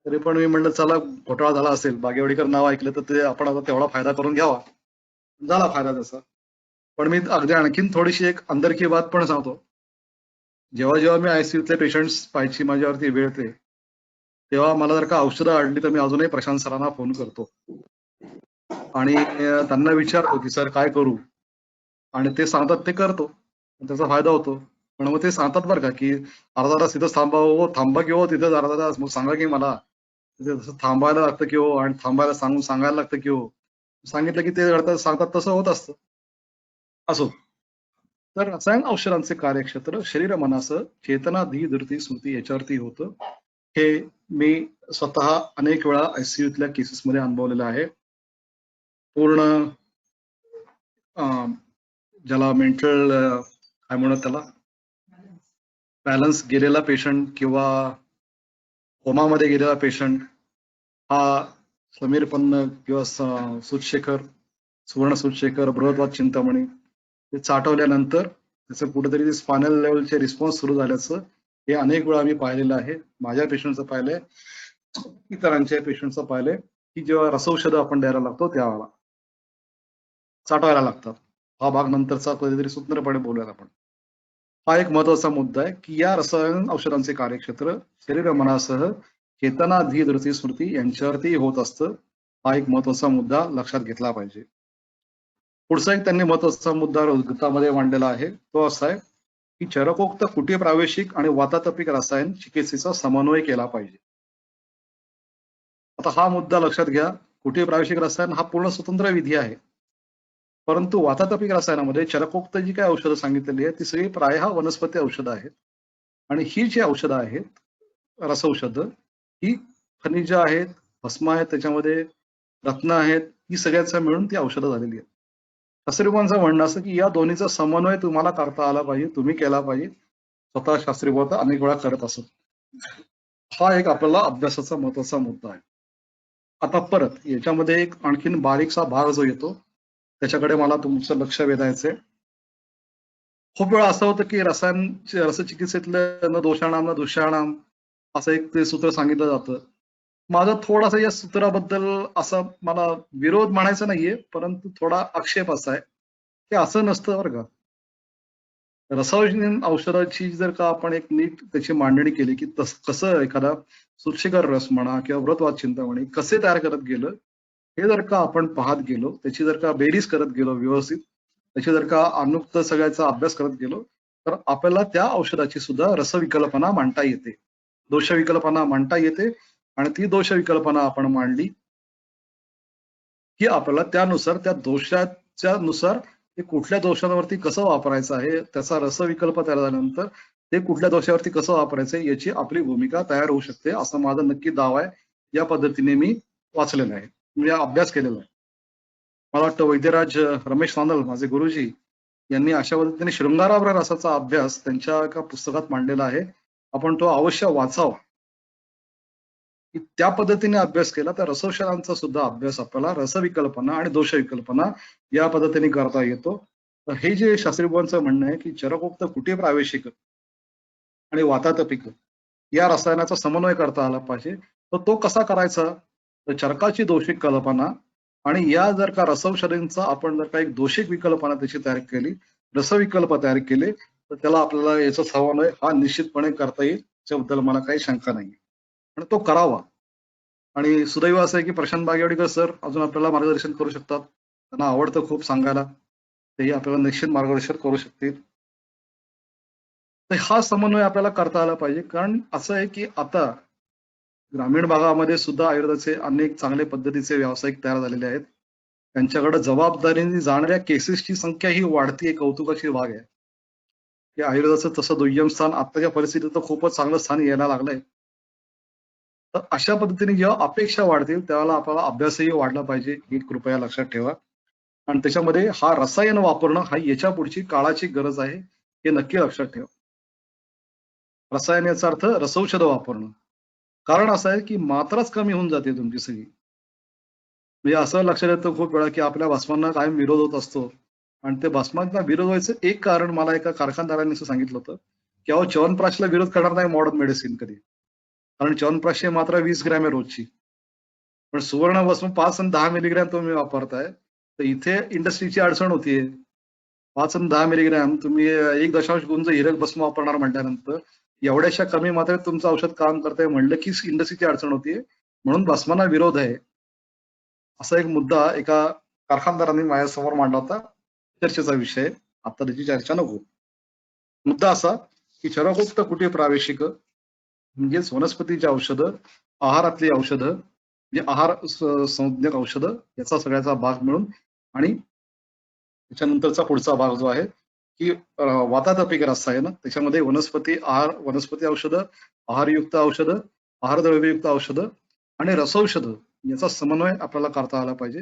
तरी पण मी म्हणलं चला घोटाळा झाला असेल, बागेवाडीकर नाव ऐकलं तर ते आपण आता तेवढा फायदा करून घ्यावा. झाला फायदा त्याचा. पण मी अगदी आणखीन थोडीशी एक अंदरकी बात पण सांगतो. जेव्हा जेव्हा मी आयसीयूतले पेशंट्स पाहायची माझ्यावरती वेळ येते, तेव्हा मला जर का औषधं आणली तर मी अजूनही प्रशांत सरांना फोन करतो आणि त्यांना विचारतो की सर काय करू? आणि ते सांगतात ते करतो. त्याचा फायदा होतो. पण मग ते सांगतात बरं का की अर्धा तास तिथंच थांबा हो, थांबा की हो तिथंच अर्धा तास. मग सांगा की मला. तिथे तसं थांबायला लागतं की हो आणि थांबायला सांगायला लागतं की हो. सांगितलं की ते सांगतात तसं होत असतं. असो. तर रसायन औषधांचे कार्यक्षेत्र शरीर मनासह चेतना धी धृती स्मृती याच्यावरती होतं. हे मी स्वतः अनेक वेळा आयसीयूतल्या केसेसमध्ये अनुभवलेलं आहे. पूर्ण ज्याला मेंटल काय म्हणतात त्याला बॅलन्स गेलेला पेशंट किंवा कोमामध्ये गेलेला पेशंट हा समीर पन्न किंवा सुचशेखर सुवर्ण सुचशेखर बृहद्वाद चिंतामणी ते चाटवल्यानंतर त्याचं कुठेतरी स्पायनल लेवलचे रिस्पॉन्स सुरू झाल्याचं हे अनेक वेळा मी पाहिलेलं आहे. माझ्या पेशंटचं पाहिलंय, इतरांच्या पेशंटचं पाहिलंय की जेव्हा रसौषधं आपण द्यायला लागतो त्यावेळेला चाटवायला लागतात. हा भाग नंतरचा कधीतरी स्वतंत्रपणे बोलूयात आपण. हा एक महत्वाचा मुद्दा आहे की या रसायन औषधांचे कार्यक्षेत्र शरीर मनासह चेतना धी धृती स्मृती यांच्यावरती होत असतं. हा एक महत्वाचा मुद्दा लक्षात घेतला पाहिजे. पुढचा एक त्यांनी महत्वाचा मुद्दा गीतामध्ये मांडलेला आहे तो असा आहे की चरकोक्त कुटीय प्रावेशिक आणि वातातपिक रसायन चिकित्सेचा समन्वय केला पाहिजे. आता हा मुद्दा लक्षात घ्या. कुटीय प्रावेशिक रसायन हा पूर्ण स्वतंत्र विधी आहे. परंतु वातातपिक रसायनामध्ये चरकोक्त जी काही औषधं सांगितलेली आहेत ती सगळी प्रायः वनस्पती औषधं आहेत. आणि ही जी औषधं आहेत रसौषधं ही खनिज आहेत, भस्म आहेत, त्याच्यामध्ये रत्न आहेत, ही सगळ्याचं मिळून ती औषधं झालेली आहेत. शास्त्रीबाबांचं म्हणणं असं की या दोन्हीचा समन्वय तुम्हाला करता आला पाहिजे, तुम्ही केला पाहिजे. स्वतः शास्त्रीबाबा अनेक वेळा करत असत. हा एक आपल्याला अभ्यासाचा महत्वाचा मुद्दा आहे. आता परत याच्यामध्ये एक आणखीन बारीकसा भाग जो येतो त्याच्याकडे मला तुमचं लक्ष वेधायचंय. खूप वेळा असं होतं की रसचिकित्सेतलं न दोषाणाम न दुष्याणाम असं एक ते सूत्र सांगितलं जातं. माझा थोडासा या सूत्राबद्दल असा मला विरोध म्हणायचा नाहीये, परंतु थोडा आक्षेप असा आहे, की असं नसतं बरं का. औषधाची जर का आपण एक नीट त्याची मांडणी केली, की कसं एखादा सुक्षिकर रस म्हणा किंवा व्रतवाद चिंतामणी कसे तयार करत गेलं, हे जर का आपण पाहत गेलो, त्याची जर का बेरीज करत गेलो व्यवस्थित, त्याची जर का अनुक्त सगळ्याचा अभ्यास करत गेलो, तर आपल्याला त्या औषधाची सुद्धा रसविकल्पना मांडता येते. दोषविकल्पना मांडता येते आणि ती दोषविकल्पना आपण मांडली, की आपल्याला त्यानुसार त्या दोषाच्या नुसार ते कुठल्या दोषांवरती कसं वापरायचं आहे, त्याचा रसविकल्प तयार झाल्यानंतर ते कुठल्या दोषावरती कसं वापरायचं याची आपली भूमिका तयार होऊ शकते, असा माझा नक्की दावा आहे. या पद्धतीने मी वाचलेलं आहे, म्हणजे अभ्यास केलेला आहे. मला वाटतं वैद्यराज रमेश नांदल माझे गुरुजी यांनी अशा पद्धतीने शृंगारावर रसाचा अभ्यास त्यांच्या एका पुस्तकात मांडलेला आहे. आपण तो अवश्य वाचावा. की त्या पद्धतीने अभ्यास केला तर रसौषधांचा सुद्धा अभ्यास आपल्याला रसविकल्पना आणि दोषविकल्पना या पद्धतीने करता येतो. तर हे जे शास्त्रीबाबांचं म्हणणं आहे की चरकोक्त कुटीय प्रावेशिक आणि वातातपिक या रसायनाचा समन्वय करता आला पाहिजे. तर तो कसा करायचा? तर चरकाची दोषिक कल्पना आणि या जर का रसौषधींचा आपण जर का एक दोषिक विकल्पना त्याची तयार केली, रसविकल्प तयार केले, तर त्याला आपल्याला याचा समन्वय हा निश्चितपणे करता येईल. याच्याबद्दल मला काही शंका नाही. आणि तो करावा. आणि सुदैव असं आहे की प्रशांत बागेवाडीकर सर अजून आपल्याला मार्गदर्शन करू शकतात. त्यांना आवडतं खूप सांगायला. तेही आपल्याला निश्चित मार्गदर्शन करू शकतील. तर हा समन्वय आपल्याला करता आला पाहिजे. कारण असं आहे की आता ग्रामीण भागामध्ये सुद्धा आयुर्वेदाचे अनेक चांगल्या पद्धतीचे व्यावसायिक तयार झालेले आहेत. त्यांच्याकडे जबाबदारीने जाणाऱ्या केसेसची संख्या ही वाढतीये, कौतुकाची बाब आहे. की आयुर्वेदाचं तसं दुय्यम स्थान आत्ताच्या परिस्थितीत तर खूपच चांगलं स्थान यायला लागलंय. तर अशा पद्धतीने जेव्हा अपेक्षा वाढतील त्यावेळेला आपल्याला अभ्यासही वाढला पाहिजे, ही कृपया लक्षात ठेवा. आणि त्याच्यामध्ये हा रसायन वापरणं हा याच्या पुढची काळाची गरज आहे, हे नक्की लक्षात ठेवा. रसायन याचा अर्थ रसौषध वापरणं. कारण असं आहे की मात्राच कमी होऊन जाते तुमची सगळी. म्हणजे असं लक्षात येतं खूप वेळा की आपल्या भस्मांना कायम विरोध होत असतो. आणि ते भस्मांना विरोध व्हायचं एक कारण मला एका कारखानदाराने असं सांगितलं होतं, की अहो च्यवनप्राशला विरोध करणार नाही मॉडर्न मेडिसिन कधी. कारण च्यवनप्राशची मात्रा 20 ग्रॅम आहे रोजची. पण सुवर्ण भस्म 5 आणि 10 मिलीग्रॅम तुम्ही वापरताय. तर इथे इंडस्ट्रीची अडचण होतीये. 5 आणि 10 मिलीग्रॅम तुम्ही 1 गुंज हिरक भस्म वापरणार म्हटल्यानंतर एवढ्याशा कमी मात्रेत तुमचं औषध काम करतंय म्हणलं की इंडस्ट्रीची अडचण होतीये. म्हणून भस्मांना विरोध आहे. असा एक मुद्दा एका कारखानदारांनी माझ्यासमोर मांडला होता. चर्चेचा विषय. आता त्याची चर्चा नको. मुद्दा असा की चरकोक्त कुटी प्रावेशिक म्हणजेच वनस्पतीची औषधं, आहारातली औषधं, म्हणजे आहार संज्ञक औषधं याचा सगळ्याचा भाग मिळून आणि त्याच्यानंतरचा पुढचा भाग जो आहे की वातातपिक रसायन त्याच्यामध्ये वनस्पती आहार, वनस्पती औषधं, आहारयुक्त औषधं, आहारद्रव्ययुक्त औषधं आणि रसौषधं याचा समन्वय आपल्याला करता आला पाहिजे.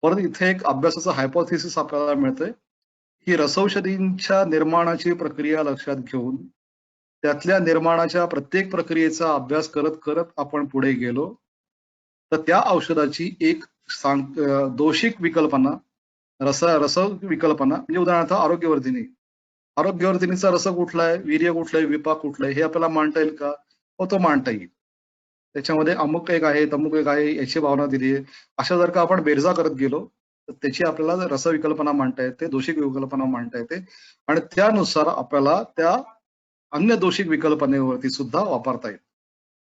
परत इथे एक अभ्यासाचं हायपोथेसिस आपल्याला मिळतंय की रसौषधींच्या निर्माणाची प्रक्रिया लक्षात घेऊन त्यातल्या निर्माणाच्या प्रत्येक प्रक्रियेचा अभ्यास करत करत आपण पुढे गेलो तर त्या औषधाची एक दोषिक विकल्पना रस विकल्पना म्हणजे उदाहरणार्थ आरोग्यवर्धिनी. आरोग्यवर्धिनीचा रस कुठला आहे, वीर्य कुठलं आहे, विपाक कुठलं आहे हे आपल्याला मांडता येईल का? हो, तो मांडता येईल. त्याच्यामध्ये अमुक एक आहे, तमुक एक आहे याची भावना दिली आहे. अशा जर का आपण बेरजा करत गेलो तर त्याची आपल्याला रसविकल्पना मांडता येते, दोषिक विकल्पना मांडता येते आणि त्यानुसार आपल्याला त्या अन्य दोषिक विकल्पनेवरती सुद्धा वापरता येईल.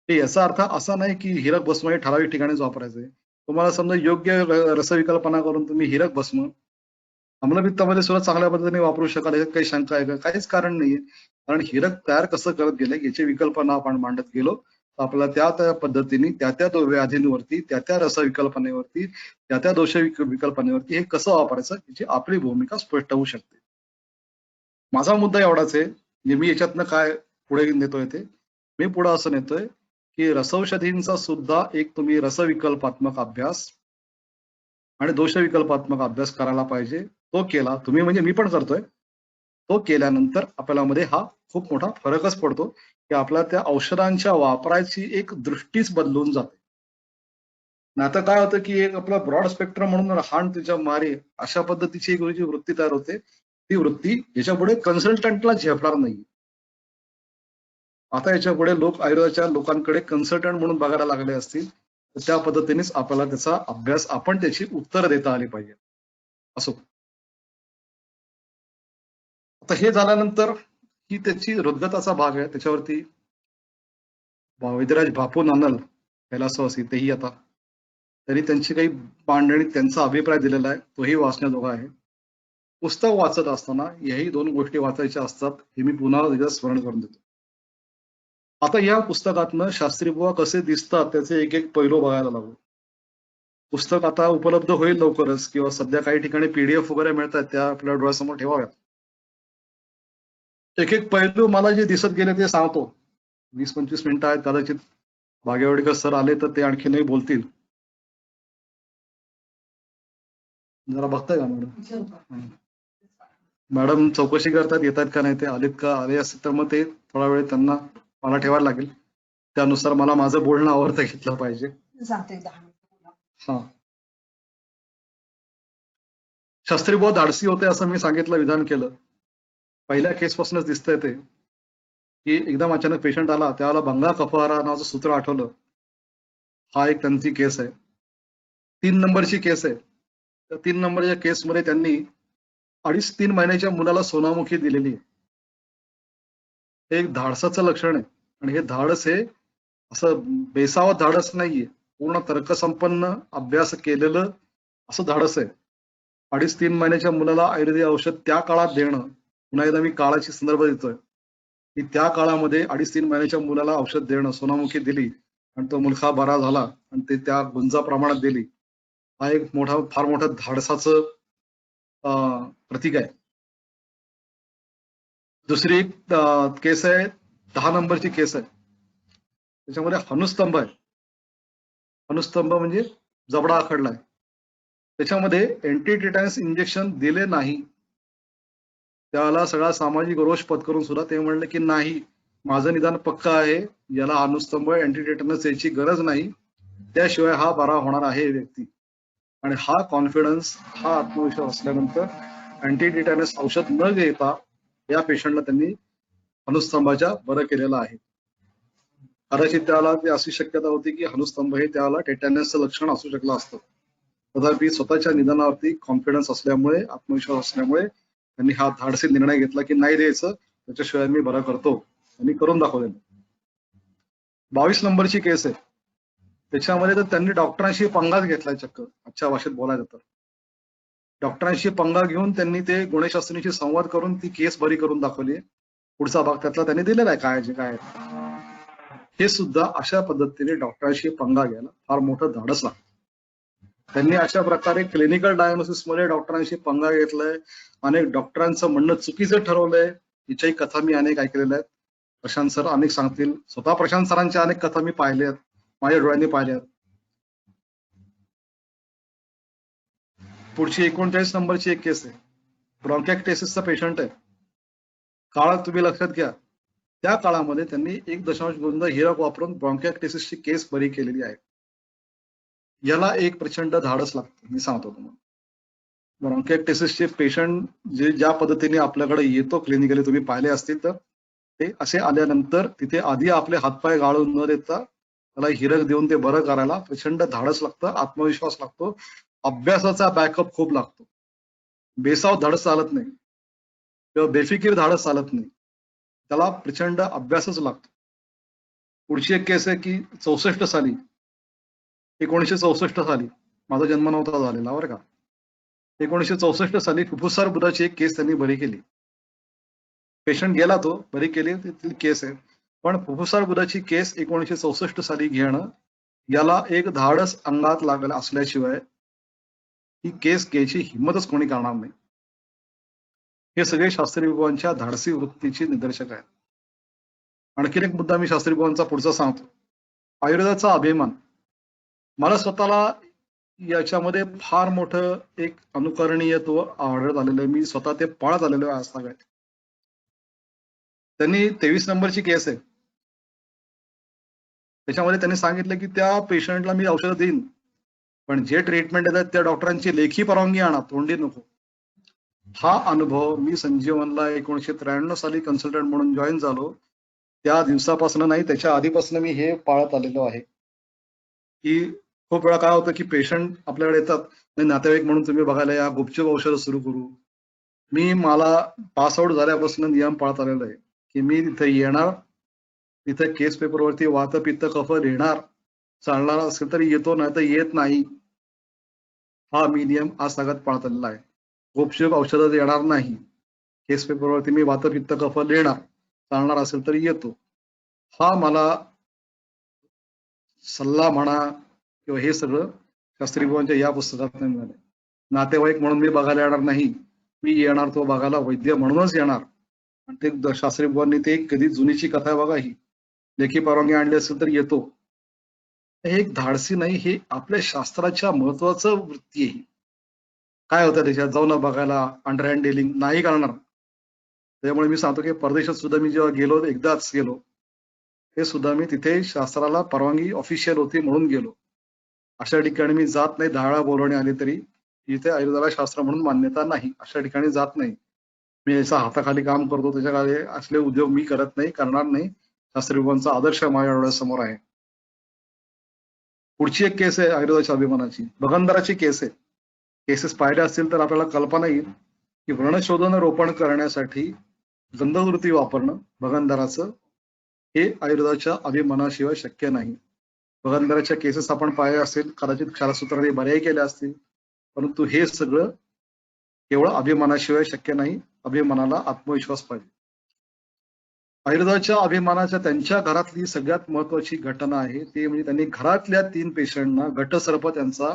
ते याचा अर्थ असा नाही की हिरक भस्म हे ठराविक ठिकाणीच वापरायचं आहे. तुम्हाला समजा योग्य रसविकल्पना करून तुम्ही हिरक भस्म अम्लपित्तामध्ये सुद्धा चांगल्या पद्धतीने वापरू शकाल याच्यात काही शंका आहे का? काहीच कारण नाहीये. कारण हिरक तयार कसं करत गेलं याची विकल्पना आपण मांडत गेलो तर आपल्याला त्या त्या पद्धतीने त्या त्या व्याधींवरती, त्या त्या रसविकल्पनेवरती, त्या त्या दोष विकल्पनेवरती हे कसं वापरायचं याची आपली भूमिका स्पष्ट होऊ शकते. माझा मुद्दा एवढाच आहे, म्हणजे मी याच्यातनं काय पुढे नेतोय ते, मी पुढे असं नेतोय की रसौषधींचा सुद्धा एक तुम्ही रसविकल्पात्मक अभ्यास आणि दोषविकल्पात्मक अभ्यास करायला पाहिजे. तो केला तुम्ही म्हणजे मी पण करतोय. तो केल्यानंतर आपल्याला मध्ये हा खूप मोठा फरकच पडतो, की आपल्याला त्या औषधांच्या वापरायची एक दृष्टीच बदलून जाते. नाहीतर काय होतं, की एक आपला ब्रॉड स्पेक्ट्रम म्हणून हाण तुझ्या मारे अशा पद्धतीची एक जी वृत्ती तयार होते. ती वृत्ती याच्यापुढे कन्सल्टंटला झेपणार नाही. आता याच्यापुढे लोक आयुर्वेदाच्या लोकांकडे कन्सल्टंट म्हणून बघायला लागले असतील, तर त्या पद्धतीनेच आपल्याला त्याचा अभ्यास आपण त्याची उत्तरं देता आली पाहिजे. असो. आता हे झाल्यानंतर ही त्याची हृदगताचा भाग आहे. त्याच्यावरती वैद्यराज बापू नानल कैलासवासी तेही आता तरी त्यांची काही मांडणी त्यांचा अभिप्राय दिलेला आहे. तोही वाचण्याजोगा आहे. पुस्तक वाचत असताना याही 2 गोष्टी वाचायच्या असतात, हे मी पुन्हा एकदा स्मरण करून देतो. आता या पुस्तकातनं शास्त्री बुवा कसे दिसतात त्याचे एक एक पैलू बघायला लागलो. पुस्तक आता उपलब्ध होईल लवकरच किंवा सध्या काही ठिकाणी पीडीएफ वगैरे मिळतात त्या आपल्या डोळ्यासमोर ठेवाव्यात. एक एक पैलू मला जे दिसत गेले ते सांगतो. 20-25 मिनिटं आहेत कदाचित बागेवाडीकर सर आले तर ते आणखीनही बोलतील. जरा बघताय का मॅडम? मॅडम चौकशी करतात येतात का नाही ते आलेत का आले असतील तर मग ते थोडा वेळ त्यांना मला ठेवायला लागेल. त्यानुसार मला माझं बोलणं आवडतं घेतलं पाहिजे. हा. शास्त्री बुवा धाडसी होते असं मी सांगितलं विधान केलं. पहिल्या केसपासूनच दिसतंय ते की एकदम अचानक पेशंट आला त्यावेळेला भंगा कफारा नावाचं सूत्र आठवलं. हा एक त्यांची केस आहे. 3 नंबरची केस आहे. त्या 3 नंबरच्या केसमध्ये त्यांनी 2.5-3 महिन्याच्या मुलाला सोनामुखी दिलेली आहे. हे एक धाडसाचं लक्षण आहे आणि हे धाडस हे असं बेसावं धाडस नाहीये. पूर्ण तर्कसंपन्न अभ्यास केलेलं असं धाडस आहे. 2.5-3 महिन्याच्या मुलाला आयुर्वेदिक औषध त्या काळात देणं, पुन्हा एकदा मी काळाची संदर्भ देतोय, की त्या काळामध्ये 2.5-3 महिन्याच्या मुलाला औषध देणं, सोनामुखी दिली आणि तो मुलगा बरा झाला आणि ते त्या गुंजा प्रमाणात दिली. हा एक फार मोठं धाडसाचं प्रतीक आहे. दुसरी एक केस आहे 10 नंबरची केस आहे. त्याच्यामध्ये हनुस्तंभ आहे. अनुस्तंभ म्हणजे जबडा आखडलाय. त्याच्यामध्ये अँटी टिटॅनस इंजेक्शन दिले नाही. त्याला सगळा सामाजिक रोष पत्करून सुद्धा ते म्हणले की नाही, माझं निदान पक्का आहे, याला अनुस्तंभ अँटी टिटॅनस याची गरज नाही, त्याशिवाय हा बरा होणार आहे व्यक्ती. आणि हा कॉन्फिडन्स, हा आत्मविश्वास असल्यानंतर अँटी टिटॅनस औषध न घेता या पेशंटला त्यांनी अनुस्तंभाच्या बरं केलेलं आहे. कदाचित त्याला ती अशी शक्यता होती की अनुस्तंभ हे त्याला टेटॅनसचं लक्षण असू शकलं असतं. तथापि स्वतःच्या निदानावरती कॉन्फिडन्स असल्यामुळे, आत्मविश्वास असल्यामुळे त्यांनी हा धाडसी निर्णय घेतला की नाही द्यायचं, त्याच्याशिवाय मी बरं करतो, आणि करून दाखवलेलं. 22 नंबरची केस आहे. त्याच्यामध्ये तर त्यांनी डॉक्टरांशी पंगाच घेतलाय चक्क, आजच्या भाषेत बोलायचं तर. डॉक्टरांशी पंगा घेऊन त्यांनी ते गुन्हेशास्त्रींशी संवाद करून ती केस बरी करून दाखवली. पुढचा भाग त्यातला त्यांनी दिलेला आहे काय जे काय. हे सुद्धा अशा पद्धतीने डॉक्टरांशी पंगा घ्यायला फार मोठं धाडस लागतं. त्यांनी अशा प्रकारे क्लिनिकल डायग्नोसिस मध्ये डॉक्टरांशी पंगा घेतलाय. अनेक डॉक्टरांचं म्हणणं चुकीचं ठरवलंय. हिच्याही कथा मी अनेक ऐकलेल्या आहेत. प्रशांत सर अनेक सांगतील. स्वतः प्रशांत सरांच्या अनेक कथा मी पाहिल्यात, माझ्या डोळ्यांनी पाहिल्यात. पुढची 39 नंबरची एक केस आहे. ब्रॉन्कॅक्टेसिसचा पेशंट आहे. काळ तुम्ही लक्षात घ्या, त्या काळामध्ये त्यांनी 1.2 हिरक वापरून ब्रॉन्कॅक्टेसिसची केस बरी केलेली आहे. याला एक प्रचंड धाडस लागतं, मी सांगतो तुम्हाला. ब्रॉन्कॅक्टेसिसचे पेशंट जे ज्या पद्धतीने आपल्याकडे येतो क्लिनिकली, तुम्ही पाहिले असतील तर, ते असे आल्यानंतर तिथे आधी आपले हातपाय गाळून न देता त्याला हिरक देऊन ते बरं करायला प्रचंड धाडस लागतं, आत्मविश्वास लागतो, अभ्यासाचा बॅकअप खूप लागतो. बेसाव धाडस चालत नाही किंवा बेफिकीर धाडस चालत नाही, त्याला प्रचंड अभ्यासच लागतो. पुढची एक केस आहे की 64 साली, 1964 साली, माझा जन्म नव्हता झालेला बरं का. 1964 साली फुफ्फुसार बुधाची एक केस त्यांनी बरी केली. पेशंट गेला, तो बरी केली, ती केस आहे. पण फुफ्फुसार बुधाची केस 1964 साली घेणं, याला एक धाडस अंगात लागलं असल्याशिवाय ही केस घ्यायची हिंमतच कोणी करणार नाही. हे सगळे शास्त्री बाबांच्या धाडसी वृत्तीची निदर्शक आहेत. आणखीन एक मुद्दा मी शास्त्री बाबांचा पुढचा सांगतो. आयुर्वेदाचा अभिमान. मला स्वतःला याच्यामध्ये फार मोठं एक अनुकरणीयत्व आढळत आलेलं आहे. मी स्वतः ते पाळत आलेलो आहे आज तागायत. त्यांनी 23 नंबरची केस आहे. त्याच्यामध्ये त्यांनी सांगितलं की त्या पेशंटला मी औषधं देईन, पण जे ट्रीटमेंट देतात त्या डॉक्टरांची लेखी परवानगी आणा, तोंडी नको. हा अनुभव मी संजीवनला 1993 साली कन्सल्टंट म्हणून जॉईन झालो, त्या दिवसापासून नाही, त्याच्या आधीपासून मी हे पाळत आलेलो आहे. की खूप वेळा काय होतं की पेशंट आपल्याकडे येतात, नाही नातेवाईक म्हणून तुम्ही बघायला या, गुपचूप औषधं सुरू करू. मला पासआउट झाल्यापासून नियम पाळत आलेला आहे की मी तिथे येणार, तिथे केस पेपरवरती वात पित्त कफ लिहिणार, चालणार असेल तर येतो, नाही तर येत नाही. हा मी नियम आज सगळ्यात पाळत आलेला आहे. गुपचूप औषधं देणार नाही. केस पेपरवरती मी वात पित्त कफ लिहिणार, चालणार असेल तर येतो. हा मला सल्ला म्हणा किंवा हे सगळं शास्त्री बाबांच्या या पुस्तकात मिळालं. नातेवाईक म्हणून मी बघायला येणार नाही, मी येणार तो बघायला वैद्य म्हणूनच येणार. आणि ते शास्त्री बाबांनी ते कधी जुनीची कथा आहे बघा, ही लेखी परवानगी आणली असेल तर येतो. हे एक धाडसी नाही, हे आपल्या शास्त्राच्या महत्वाचं वृत्ती आहे. काय होतं त्याच्यात, जाऊन बघायला अंडर हँड डिलिंग नाही करणार. त्यामुळे मी सांगतो की परदेशात सुद्धा मी जेव्हा गेलो, एकदाच गेलो, ते सुद्धा मी तिथे शास्त्राला परवानगी ऑफिशियल होती म्हणून गेलो. अशा ठिकाणी मी जात नाही, 10 वेळा बोलवणे आले तरी. इथे आयुर्वेदाला शास्त्र म्हणून मान्यता नाही, अशा ठिकाणी जात नाही. मी याचा हाताखाली काम करतो, त्याच्याखाली असले उद्योग मी करत नाही, करणार नाही. शास्त्री बाबांचा आदर्श माझ्या डोळ्यासमोर आहे. पुढची एक केस आहे आयुर्वेदाच्या अभिमानाची, भगंदराची केस आहे. केसेस पाहिल्या असतील तर आपल्याला कल्पना येईल की व्रणशोधन रोपण करण्यासाठी गंधवृत्ती वापरणं भगंदराचं, हे आयुर्वेदाच्या अभिमानाशिवाय शक्य नाही. भगंदराच्या केसेस आपण पाहिल्या असतील, कदाचित क्षारसूत्राने बऱ्याही केल्या असतील, परंतु हे सगळं केवळ अभिमानाशिवाय शक्य नाही. अभिमानाला आत्मविश्वास पाहिजे. आयुर्वेदाच्या अभिमानाच्या त्यांच्या घरातली सगळ्यात महत्वाची घटना आहे ते म्हणजे त्यांनी घरातल्या 3 पेशंटना गटसर्प त्यांचा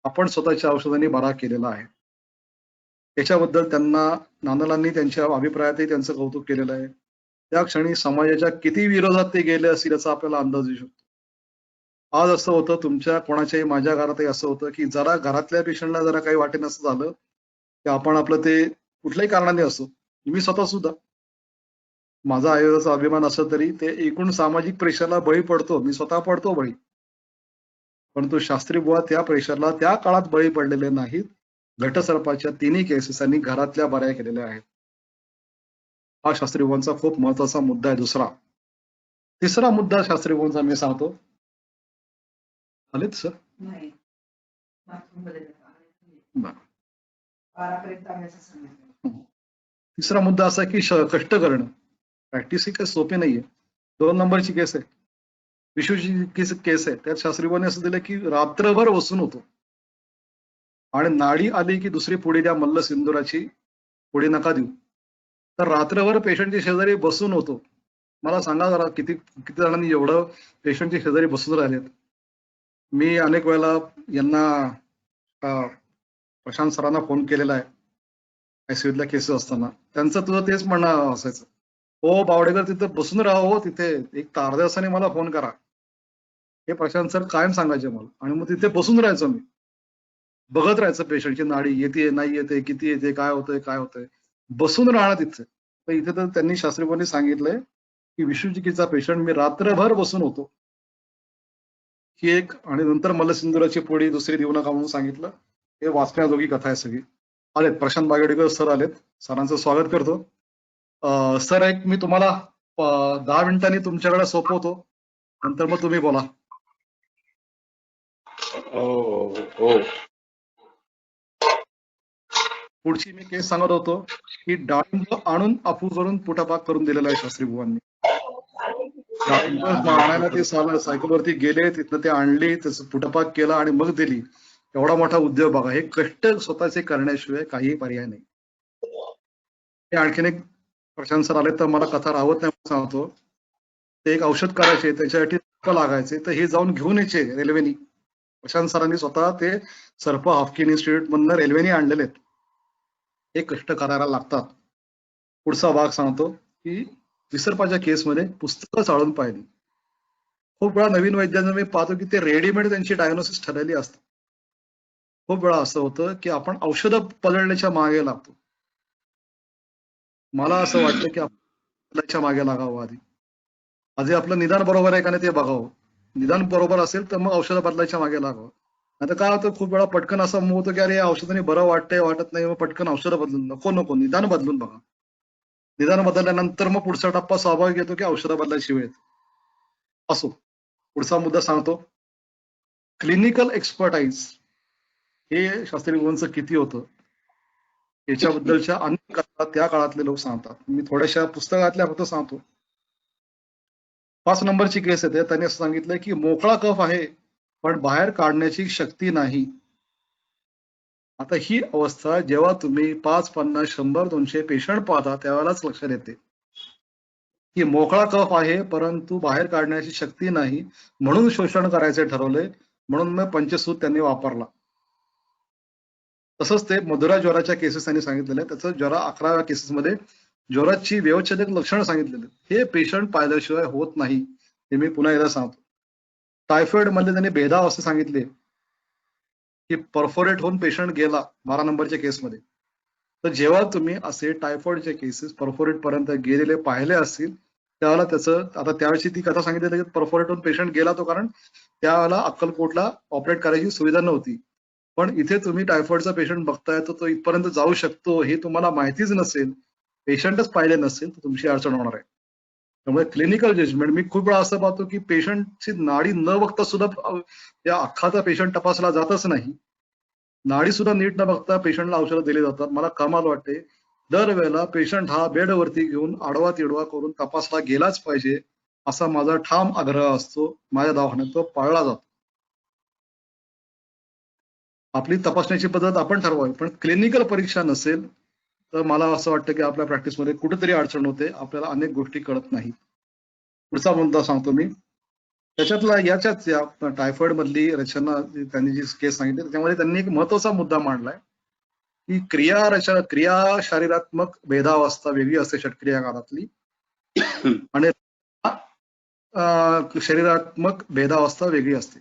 आपण स्वतःच्या औषधांनी बरा केलेला आहे. त्याच्याबद्दल त्यांना नानालांनी त्यांच्या अभिप्रायातही त्यांचं कौतुक केलेलं आहे. त्या क्षणी समाजाच्या किती विरोधात ते गेले असतील याचा आपल्याला अंदाज येऊ शकतो. आज असं होतं, तुमच्या कोणाच्याही माझ्या घरातही असं होतं, की जरा घरातल्या पेशंटला जरा काही वाटेन असं झालं, की आपण आपलं ते कुठल्याही कारणाने असो, मी स्वतः सुद्धा माझा आयुर्वेदाचा अभिमान असला तरी ते एकूण सामाजिक प्रेशरला बळी पडतो. मी स्वतः पडतो बळी. परंतु शास्त्री बुवा त्या प्रेशरला त्या काळात बळी पडलेले नाहीत. घटसर्पाच्या तिन्ही केसेस त्यांनी घरातल्या बऱ्या केलेल्या आहेत. हा शास्त्री बुवांचा खूप महत्वाचा मुद्दा आहे. दुसरा. तिसरा मुद्दा शास्त्री बुवांचा मी सांगतो. आलेत सर? नाही. बाथरूममध्ये बरं. 12 पर्यंत आम्ही असं सांगितलं. तिसरा मुद्दा असा की कष्ट करणं. प्रॅक्टिस ही काही सोपी नाहीये. 2 नंबरची केस आहे. विशूची केस आहे. त्यात शास्त्री बुवांनी असं दिलं की रात्रभर बसून होतो. आणि नाडी आली की दुसरी पुडी द्या मल्ल सिंदुराची, पुडी नका देऊ. तर रात्रभर पेशंटच्या शेजारी बसून होतो. मला सांगा जरा किती जणांनी एवढं पेशंटच्या शेजारी बसून राहिलेत. मी अनेक वेळेला यांना प्रशांत सरांना फोन केलेला आहे. आयसीयूतल्या केसेस असताना त्यांचं तुझं तेच म्हणणं असायचं, हो बावडेकर तिथे बसून राहा, हो तिथे एक अर्ध्या तासाने मला फोन करा. हे प्रशांत सर कायम सांगायचे मला. आणि मग तिथे बसून राहायचो मी, बघत राहायचं पेशंटची नाडी येते नाही येते, किती येते, काय होतंय बसून राहणं तिथे. तर इथे तर त्यांनी शास्त्रीबांनी सांगितलंय की विशुचिकीचा पेशंट मी रात्रभर बसून होतो. ही एक. आणि नंतर मल्लसिंदुराची पोळी दुसरी देऊ नका म्हणून सांगितलं. हे वाचण्याजोगी कथा आहे सगळी. आलेत प्रशांत बागेडकर सर आलेत. सरांचं स्वागत करतो. सर एक मी तुम्हाला 10 मिनिटांनी तुमच्याकडे सोपवतो, नंतर मग तुम्ही बोला. हो. पुढची मी केस सांगत होतो की डाळिंब आणून अफू करून पुटापाक करून दिलेला आहे शास्त्री बुवांनी. डाळिंब आणायला ते सायकलवरती गेले, तिथनं ते आणली, त्याचं पुटापाक केला आणि मग दिली. एवढा मोठा उद्योग बघा. हे कष्ट स्वतःचे करण्याशिवाय काही पर्याय नाही. हे आणखीन एक प्रशांत सर आले तर मला कथा राहत नाही सांगतो. ते एक औषध करायचे, त्याच्यासाठी लागायचे, तर हे जाऊन घेऊन यायचे रेल्वेनी. प्रशांत सरांनी स्वतः ते सर्प हाफकिन इन्स्टिट्यूट मधनं रेल्वेनी आणलेले आहेत. हे कष्ट करायला लागतात. पुढचा भाग सांगतो की विसर्पाच्या केसमध्ये पुस्तकं चाळून पाहिली. खूप वेळा नवीन वैद्यांना मी पाहतो की ते रेडीमेड त्यांची डायग्नोसिस ठरलेली असते. खूप वेळा असं होतं की आपण औषधं बदलण्याच्या मागे लागतो. मला असं वाटतं की आपण मागे लागावं आधी. आधी आपलं निदान बरोबर आहे का नाही ते बघावं. निदान बरोबर असेल तर मग औषधं बदलायच्या मागे लागावं. आता काय होतं, खूप वेळा पटकन असं होतं की अरे औषधाने बरं वाटतंय वाटत नाही, मग पटकन औषधं बदलून नको निदान बदलून बघा. निदान बदलल्यानंतर मग पुढचा टप्पा स्वाभाविक येतो की औषधं बदलायची वेळ असो. पुढचा मुद्दा सांगतो. क्लिनिकल एक्सपर्टाईज हे शास्त्री बुवांचं किती होतं याच्याबद्दलच्या अनेक कथा त्या काळातले लोक सांगतात. मी थोड्याशा पुस्तकातल्या फक्त सांगतो. 5 नंबरची केस येते. त्यांनी असं सांगितलंय की मोकळा कफ आहे पण बाहेर काढण्याची शक्ती नाही. आता ही अवस्था जेव्हा तुम्ही 5, 50, 100, 200 पेशंट पाहता त्यावेळेलाच लक्षात येते की मोकळा कफ आहे परंतु बाहेर काढण्याची शक्ती नाही, म्हणून शोषण करायचे ठरवले, म्हणून मग पंचसूत त्यांनी वापरला. तसंच ते मधुरा ज्वराच्या केसेस त्यांनी सांगितलेले. त्याचं ज्वरा 11व्या केसेसमध्ये ज्वराची व्यवच्छेदक लक्षणं सांगितलेले. हे पेशंट पाहिल्याशिवाय होत नाही. हे मी पुन्हा एकदा सांगतो. टायफॉइड मध्ये त्यांनी भेदाव असं सांगितले की परफोरेट होऊन पेशंट गेला 12 नंबरच्या केसमध्ये. तर जेव्हा तुम्ही असे टायफॉइडचे केसेस परफोरेट पर्यंत गेलेले पाहिले असतील त्यावेळेला त्याचं आता त्यावेळेची ती कथा सांगितली की परफोरेट होऊन पेशंट गेला तो, कारण त्यावेळेला अक्कलकोटला ऑपरेट करायची सुविधा नव्हती. पण इथे तुम्ही टायफॉइडचा पेशंट बघताय तर तो इथपर्यंत जाऊ शकतो हे तुम्हाला माहितीच नसेल, पेशंटच पाहिले नसेल तर तुमची अडचण होणार आहे. त्यामुळे क्लिनिकल जजमेंट मी खूप वेळा असं पाहतो की पेशंटची नाडी न बघता सुद्धा या अख्खाचा पेशंट तपासला जातच नाही. नाडी सुद्धा नीट न बघता पेशंटला औषधं दिली जातात. मला कमाल वाटते. दरवेळेला पेशंट हा बेडवरती घेऊन आडवा तिडवा करून तपासला गेलाच पाहिजे असा माझा ठाम आग्रह असतो. माझ्या दवाखान्यात तो पाळला जातो. आपली तपासण्याची पद्धत आपण ठरवावी, पण क्लिनिकल परीक्षा नसेल तर मला असं वाटतं की आपल्या प्रॅक्टिसमध्ये कुठेतरी अडचण होते, आपल्याला अनेक गोष्टी कळत नाही. पुढचा मुद्दा सांगतो मी. त्याच्यातला याच्याच या टायफॉइड मधली रचना त्यांनी जी केस सांगितली त्याच्यामध्ये त्यांनी एक महत्वाचा मुद्दा मांडलाय की क्रिया शारीरात्मक भेदावस्था वेगळी असते षटक्रिया काळातली आणि शरीरात्मक भेदावस्था वेगळी असते.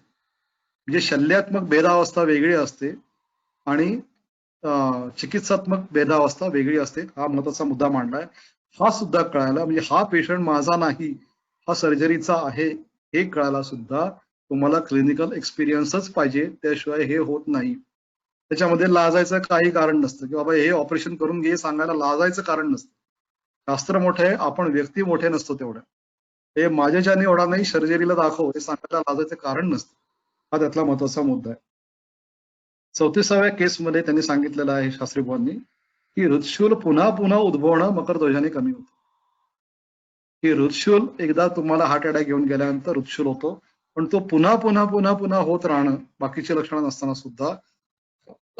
म्हणजे शल्यात्मक भेदावस्था वेगळी असते आणि चिकित्सात्मक भेदावस्था वेगळी असते. हा महत्वाचा मुद्दा मांडलाय. हा सुद्धा कळायला म्हणजे हा पेशंट माझा नाही, हा सर्जरीचा आहे हे कळायला सुद्धा तुम्हाला क्लिनिकल एक्सपिरियन्सच पाहिजे, त्याशिवाय हे होत नाही. त्याच्यामध्ये लाजायचं काही कारण नसतं की बाबा हे ऑपरेशन करून घे सांगायला लाजायचं कारण नसतं. शास्त्र मोठे आहे, आपण व्यक्ती मोठे नसतो तेवढ्या. हे माझ्याच्याने एवढा नाही, सर्जरीला दाखव हे सांगायला लाजायचं कारण नसतं. हा त्यातला महत्वाचा मुद्दा आहे. 34व्या केसमध्ये त्यांनी सांगितलेलं आहे शास्त्री बुवांनी की हृदशूल पुन्हा पुन्हा उद्भवणं मकरध्वजाने कमी होतं. की हृदशूल एकदा तुम्हाला हार्ट अटॅक घेऊन गेल्यानंतर हृदशूल होतो, पण तो पुन्हा पुन्हा पुन्हा पुन्हा होत राहणं बाकीची लक्षणं नसताना सुद्धा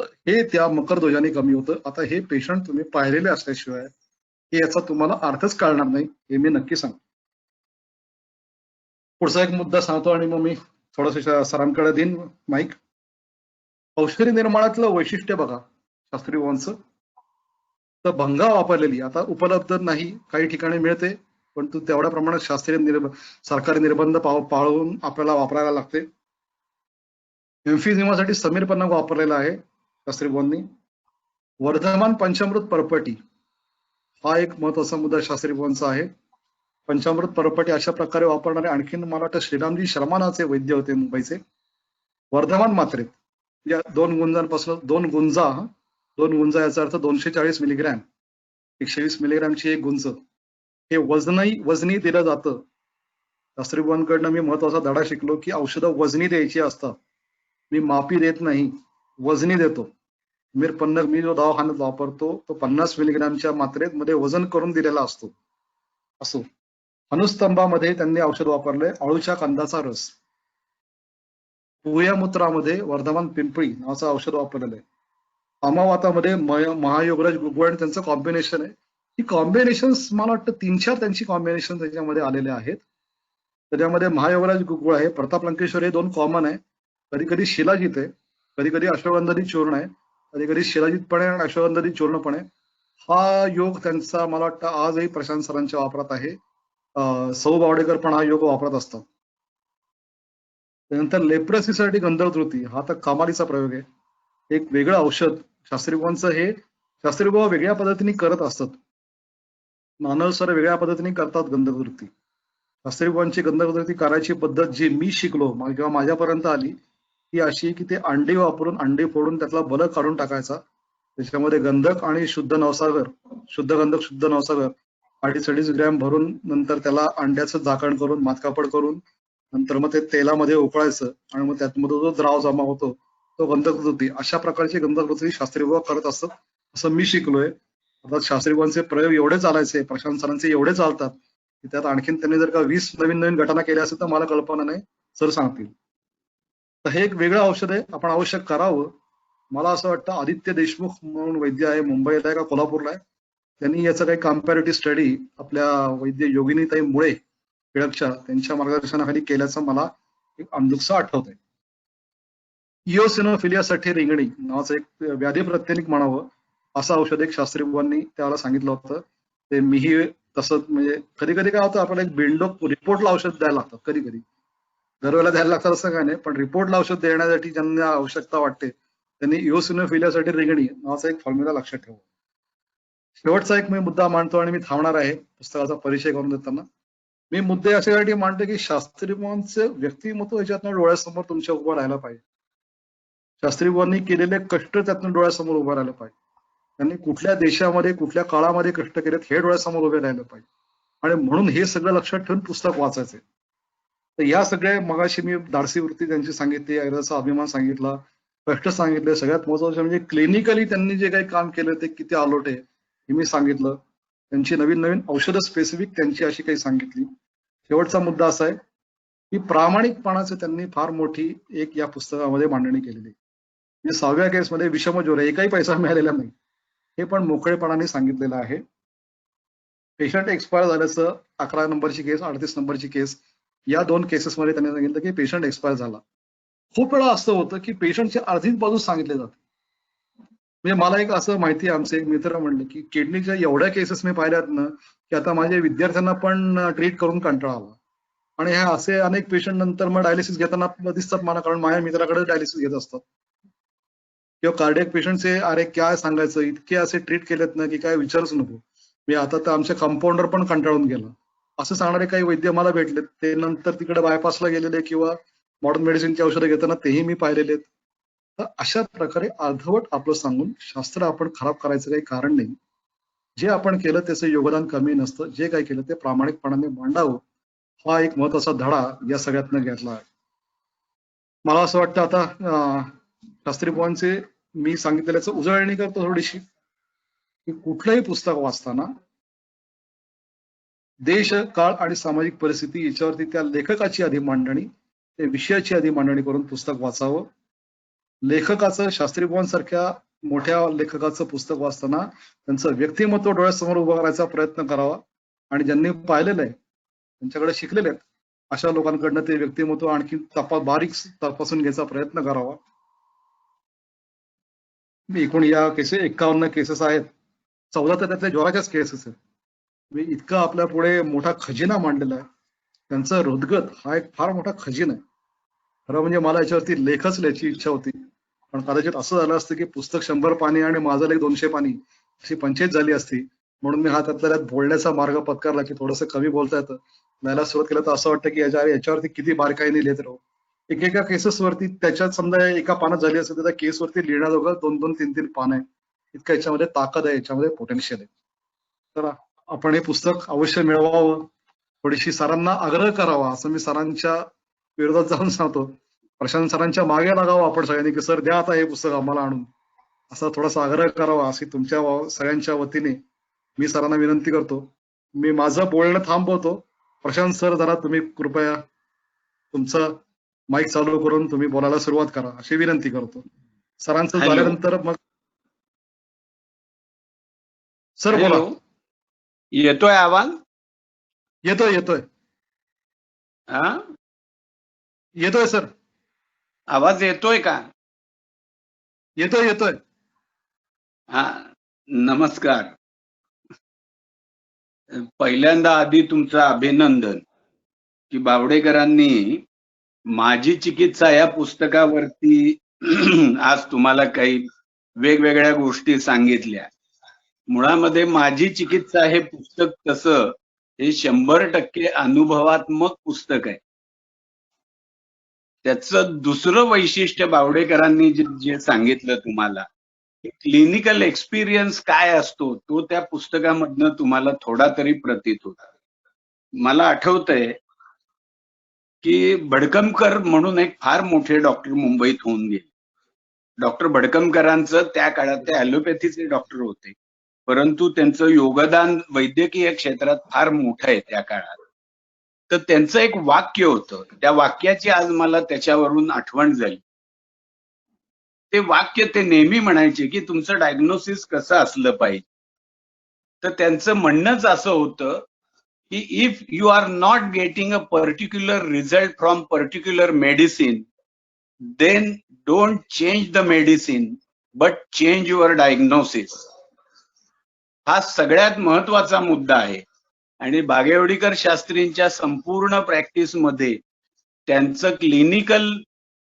हे त्या मकरध्वजाने कमी होतं. आता हे पेशंट तुम्ही पाहिलेले असल्याशिवाय हे याचा तुम्हाला अर्थच कळणार नाही, हे मी नक्की सांगतो. पुढचा एक मुद्दा सांगतो आणि मग मी थोडंसं सरांकडे देईन माईक. औषधी निर्माणातलं वैशिष्ट्य बघा शास्त्री बुवांचं, तर भंगा वापरलेली आता उपलब्ध नाही, काही ठिकाणी मिळते, पण तू तेवढ्या प्रमाणात सरकारी निर्बंध पाळून आपल्याला वापरायला लागते. एम्फिझिमासाठी समीर पन्ना वापरलेला आहे शास्त्री बुवांनी. वर्धमान पंचामृत परपटी हा एक महत्वाचा मुद्दा शास्त्री बुवांचा आहे. पंचामृत परपटी अशा प्रकारे वापरणारे आणखीन मला वाटतं श्रीरामजी शर्मा नावाचे वैद्य होते मुंबईचे. वर्धमान मात्रेत या 2 गुंजांपासून 2 गुंजा याचा अर्थ 240 मिलीग्रॅम, 120 मिलीग्रॅमची एक गुंज, हे वजनी दिलं जातं. शास्त्री बुवांकडनं मी महत्वाचा धडा शिकलो की औषधं वजनी द्यायची असतात. मी मापी देत नाही, वजनी देतो. मी जो दवाखान्यात वापरतो तो 50 मिलीग्रॅमच्या मात्रेत मध्ये वजन करून दिलेला असतो. असो, अनुस्तंभामध्ये त्यांनी औषध वापरलंय अळूच्या कंदाचा रस. मूत्रामध्ये वर्धमान पिंपळी नावाचं औषध वापरलेलं आहे. अमावातामध्ये महायोगराज गुगुळ आणि त्यांचं कॉम्बिनेशन आहे. ही कॉम्बिनेशन मला वाटतं 3-4 त्यांची कॉम्बिनेशन त्याच्यामध्ये आलेले आहेत. त्याच्यामध्ये महायोगराज गुगुळ आहे, प्रताप लंकेश्वर हे 2 कॉमन आहे. कधी कधी शिलाजीत आहे, कधी कधी अश्वगंधादी चूर्ण आहे, कधी कधी शिलाजीत पण आहे आणि अश्वगंधादी चूर्ण पण आहे. हा योग त्यांचा मला वाटतं आजही प्रशांत सरांच्या वापरात आहे. सौ बावडेकर पण हा योग वापरत असतात. त्यानंतर लेप्रेसीसाठी गंधर्वतृती हा तर कमालीचा प्रयोग आहे. एक वेगळं औषध शास्त्री बुवांचं, हे शास्त्री बुवा वेगळ्या पद्धतीने करत असतात. मानव सर वेगळ्या पद्धतीने करतात गंधर्वतृती. शास्त्री बुवांची गंधर्वतृती करायची पद्धत जी मी शिकलो जेव्हा माझ्यापर्यंत आली ती अशी की ते अंडी वापरून अंडी फोडून त्यातला बल काढून टाकायचा. त्याच्यामध्ये गंधक आणि शुद्ध नवसागर, शुद्ध गंधक शुद्ध नवसागर 2.5 ग्रॅम भरून नंतर त्याला अंड्याचं झाकण करून मातकापड करून नंतर मग ते तेलामध्ये उकळायचं आणि मग त्यातमध्ये जो द्राव जमा होतो तो गंधकवृत्ती. अशा प्रकारची गंधकवृत्ती शास्त्री बुवा करत असतात असं मी शिकलोय. अर्थात शास्त्री बुवांचे प्रयोग एवढे चालायचे, प्रशांत सरांचे एवढे चालतात की त्यात आणखीन त्यांनी जर का 20 नवीन घटना केल्या असेल तर मला कल्पना नाही, सर सांगतील. तर हे एक वेगळं औषध आहे, आपण आवश्यक करावं. मला असं वाटतं आदित्य देशमुख म्हणून वैद्य आहे, मुंबईला आहे का कोल्हापूरला आहे, त्यांनी याचं काही कम्पॅरेटिव्ह स्टडी आपल्या वैद्य योगिनीताई मुळे टिळकच्या त्यांच्या मार्गदर्शनाखाली केल्याचं मला एक अंधुकसा आठवत आहे. इओसिनोफिलियासाठी रिंगणी नावाचं एक व्याधी प्रत्यनिक म्हणावं असं औषध एक शास्त्री बुवांनी त्याला सांगितलं होतं. ते मीही तसंच म्हणजे कधी कधी काय होतं आपल्याला एक बिल्डोक रिपोर्टला औषध द्यायला लागतात, कधी कधी दरवेळेला द्यायला लागतात असं काय नाही, पण रिपोर्टला औषध देण्यासाठी ज्यांना आवश्यकता वाटते त्यांनी इओसिनोफिलियासाठी रिंगणी नावाचा एक फॉर्म्युला लक्षात ठेवा. शेवटचा एक मी मुद्दा मांडतो आणि मी थांबणार आहे पुस्तकाचा परिचय करून देताना. मी मुद्दे अशासाठी मांडतो की शास्त्री बुवांचे व्यक्तिमत्व याच्यातनं डोळ्यासमोर तुमच्या उभं राहायला पाहिजे. शास्त्री बुवांनी केलेले कष्ट त्यातनं डोळ्यासमोर उभं राहायला पाहिजे. त्यांनी कुठल्या देशामध्ये कुठल्या काळामध्ये कष्ट केलेत हे डोळ्यासमोर उभे राहायला पाहिजे आणि म्हणून हे सगळं लक्षात ठेवून पुस्तक वाचायचंय. तर या सगळ्या मगाशी मी धाडसी वृत्ती त्यांची सांगितली, ऐराचा अभिमान सांगितला, कष्ट सांगितले, सगळ्यात महत्वाचं म्हणजे क्लिनिकली त्यांनी जे काही काम केलं ते किती आलोट आहे हे मी सांगितलं. त्यांची नवीन औषधं स्पेसिफिक त्यांची अशी काही सांगितली. शेवटचा मुद्दा असा आहे की प्रामाणिकपणाचं त्यांनी फार मोठी एक या पुस्तकामध्ये मांडणी केलेली. म्हणजे 6व्या केसमध्ये विषमज्वर एकही पैसा मिळालेला नाही हे पण मोकळेपणाने सांगितलेलं आहे. पेशंट एक्सपायर झाल्याचं 11 नंबरची केस, 38 नंबरची केस, या 2 केसेसमध्ये त्यांनी सांगितलं की पेशंट एक्सपायर झाला. खूप वेळा असं होतं की पेशंटची अर्धीच बाजू सांगितली जाते. म्हणजे मला एक असं माहिती आहे, आमचे एक मित्र म्हणले की किडनीच्या एवढ्या केसेस मी पाहिल्यात ना की आता माझ्या विद्यार्थ्यांना पण ट्रीट करून कंटाळा आला. आणि ह्या असे अनेक पेशंट नंतर मग डायलिसिस घेताना दिसतात मला, कारण माझ्या मित्राकडे डायलिसिस घेत असतात किंवा कार्डियक पेशंटचे अरे काय सांगायचं, इतके असे ट्रीट केलेत ना की काय विचारूच नको. मी आता तर आमचे कंपाऊंडर पण कंटाळून गेला. असं सांगणारे काही वैद्य मला भेटले, ते नंतर तिकडे बायपासला गेलेले किंवा मॉडर्न मेडिसिनची औषधं घेताना तेही मी पाहिलेले आहेत. तर अशा प्रकारे अर्धवट आपलं सांगून शास्त्र आपण खराब करायचं काही कारण नाही. जे आपण केलं त्याचं योगदान कमी नसतं. जे काही केलं ते प्रामाणिकपणाने मांडावं, हा एक महत्वाचा धडा या सगळ्यातनं घेतला आहे. मला असं वाटतं आता शास्त्री बुवांचे मी सांगितलेल्याचं उजळणी करतो थोडीशी, की कुठलंही पुस्तक वाचताना देश, काळ आणि सामाजिक परिस्थिती याच्यावरती त्या लेखकाची आधी मांडणी, त्या विषयाची आधी मांडणी करून पुस्तक वाचावं. लेखकाचं, शास्त्री बुवांसारख्या मोठ्या लेखकाचं पुस्तक वाचताना त्यांचं व्यक्तिमत्व डोळ्यासमोर उभं करायचा प्रयत्न करावा आणि ज्यांनी पाहिलेलं आहे, त्यांच्याकडे शिकलेले आहेत, अशा लोकांकडनं ते व्यक्तिमत्व आणखी बारीक तपासून घ्यायचा प्रयत्न करावा. एकूण या 51 केसेस आहेत, 14 तर त्यातल्या ज्वराच्याच केसेस आहेत. इतका आपल्या पुढे मोठा खजिना मांडलेला आहे. त्यांचा हृदगत हा एक फार मोठा खजिना आहे. खरं म्हणजे मला याच्यावरती लेखच लिहायची इच्छा होती, पण कदाचित असं झालं असतं की पुस्तक 100 पानी आणि माझं लेख 200 पानी अशी पंचायत झाली असती. म्हणून मी हा त्यातल्या बोलण्याचा मार्ग पत्करला की थोडंसं कमी बोलता येतं. लिहायला सुरुवात केलं तर असं वाटतं की याच्यावरती किती बारकाईने लिहित राहू. एकेका केसेसवरती त्याच्यात समजा एका पानात झाली असेल तर त्या केसवरती लिहिण्याजोगं 2-2, 3-3 पानं आहे. इतकं याच्यामध्ये ताकद आहे, याच्यामध्ये पोटेन्शियल आहे. तर आपण हे पुस्तक अवश्य मिळवावं. थोडीशी सरांना आग्रह करावा, असं मी सरांच्या विरोधात जाऊन सांगतो. प्रशांत सरांच्या मागे लागावं आपण सगळ्यांनी की सर द्या आता हे पुस्तक आम्हाला आणून, असा थोडासा आग्रह करावा, अशी तुमच्या सगळ्यांच्या वतीने मी सरांना विनंती करतो. मी माझं बोलणं थांबवतो. प्रशांत सर, जरा तुम्ही कृपया तुमचं माईक चालू करून तुम्ही बोलायला सुरुवात करा, अशी विनंती करतो. सरांचं हॅलो झाल्यानंतर मग सर बोला. हॅलो, येतोय आवाज? येतोय येतोय हा, येतोय सर, आवाज येतोय का? येतोय येतोय. हा, नमस्कार. पहिल्यांदा आधी तुमचं अभिनंदन की बावडेकरांनी माझी चिकित्सा या पुस्तकावरती आज तुम्हाला काही वेगवेगळ्या गोष्टी सांगितल्या. मुळामध्ये माझी चिकित्सा हे पुस्तक तसं हे 100% अनुभवात्मक पुस्तक आहे. त्याचं दुसरं वैशिष्ट्य बावडेकरांनी जे सांगितलं तुम्हाला, क्लिनिकल एक्सपिरियन्स काय असतो तो त्या पुस्तकामधनं तुम्हाला थोडा तरी प्रतीत होता. मला आठवतंय की भडकमकर म्हणून एक फार मोठे डॉक्टर मुंबईत होऊन गेले. डॉक्टर भडकमकरांचं त्या काळात ते ॲलोपॅथीचे डॉक्टर होते, परंतु त्यांचं योगदान वैद्यकीय क्षेत्रात फार मोठं आहे त्या काळात. तर त्यांचं एक वाक्य होतं, त्या वाक्याची आज मला त्याच्यावरून आठवण झाली. ते वाक्य ते नेहमी म्हणायचे की तुमचं डायग्नोसिस कसं असलं पाहिजे. तर त्यांचं म्हणणंच असं होतं की if you are not getting a particular result from particular medicine, then don't change the medicine but change your diagnosis. हा सगळ्यात महत्वाचा मुद्दा आहे. आणि बागेवडीकर शास्त्रींच्या संपूर्ण प्रॅक्टिस मध्ये त्यांचं क्लिनिकल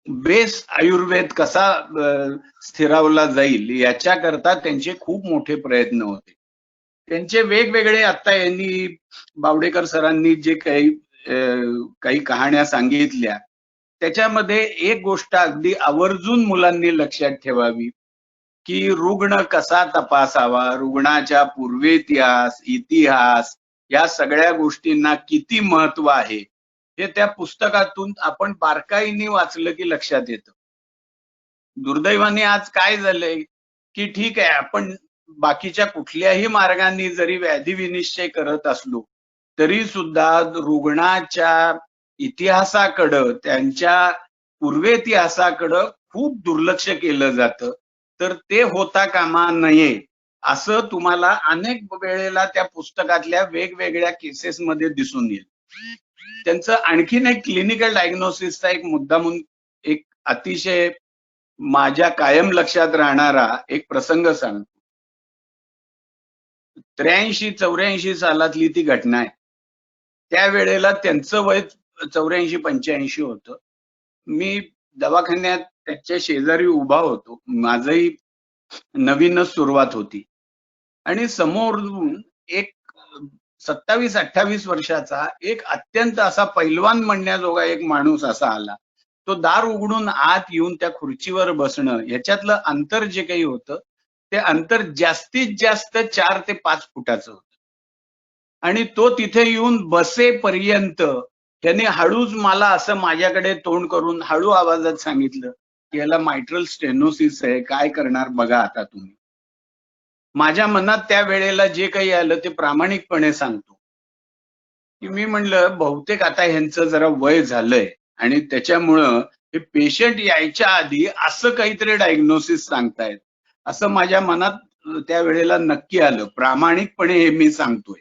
बेस आयुर्वेद कसा स्थिरावला जाईल याच्याकरता त्यांचे खूप मोठे प्रयत्न होते. त्यांचे वेगवेगळे, आता यांनी बावडेकर सरांनी जे काही कहाण्या सांगितल्या त्याच्यामध्ये एक गोष्ट अगदी आवर्जून मुलांनी लक्षात ठेवावी की रुग्ण कसा तपासावा, रुग्णाच्या पूर्वेतिहास, इतिहास या सगळ्या गोष्टींना किती महत्व आहे हे त्या पुस्तकातून आपण बारकाईने वाचलं की लक्षात येतं. दुर्दैवाने आज काय झालंय की ठीक आहे, आपण बाकीच्या कुठल्याही मार्गांनी जरी व्याधी विनिश्चय करत असलो तरी सुद्धा रुग्णाच्या इतिहासाकडं, त्यांच्या पूर्वेतिहासाकडं खूप दुर्लक्ष केलं जातं. तर ते होता कामा नये असं तुम्हाला अनेक वेळेला त्या पुस्तकातल्या वेगवेगळ्या केसेसमध्ये दिसून येईल. त्यांचं आणखीन एक क्लिनिकल डायग्नोसिसचा एक मुद्दा म्हणून एक अतिशय माझ्या कायम लक्षात राहणारा एक प्रसंग सांगतो. 83-84 सालातली ती घटना आहे. त्यावेळेला त्यांचं वय 84-85 होतं. मी दवाखान्यात त्याच्या शेजारी उभा होतो. माझंही नवीनच सुरुवात होती आणि समोरून एक 27-28 वर्षाचा एक अत्यंत असा पैलवान म्हणण्याजोगा एक माणूस असा आला. तो दार उघडून आत येऊन त्या खुर्चीवर बसणं ह्याच्यातलं अंतर जे काही होतं ते अंतर जास्तीत जास्त 4 ते 5 फुटाचं होतं. आणि तो तिथे येऊन बसेपर्यंत त्याने हळूच मला असं माझ्याकडे तोंड करून हळू आवाजात सांगितलं की याला मायट्रल स्टेनोसिस आहे, काय करणार बघा आता तुम्ही. माझ्या मनात त्या वेळेला जे काही आलं ते प्रामाणिकपणे सांगतो की मी म्हणलं बहुतेक आता ह्यांचं जरा वय झालंय आणि त्याच्यामुळं हे पेशंट यायच्या आधी असं काहीतरी डायग्नोसिस सांगतायत असं माझ्या मनात त्या वेळेला नक्की आलं. प्रामाणिकपणे हे मी सांगतोय.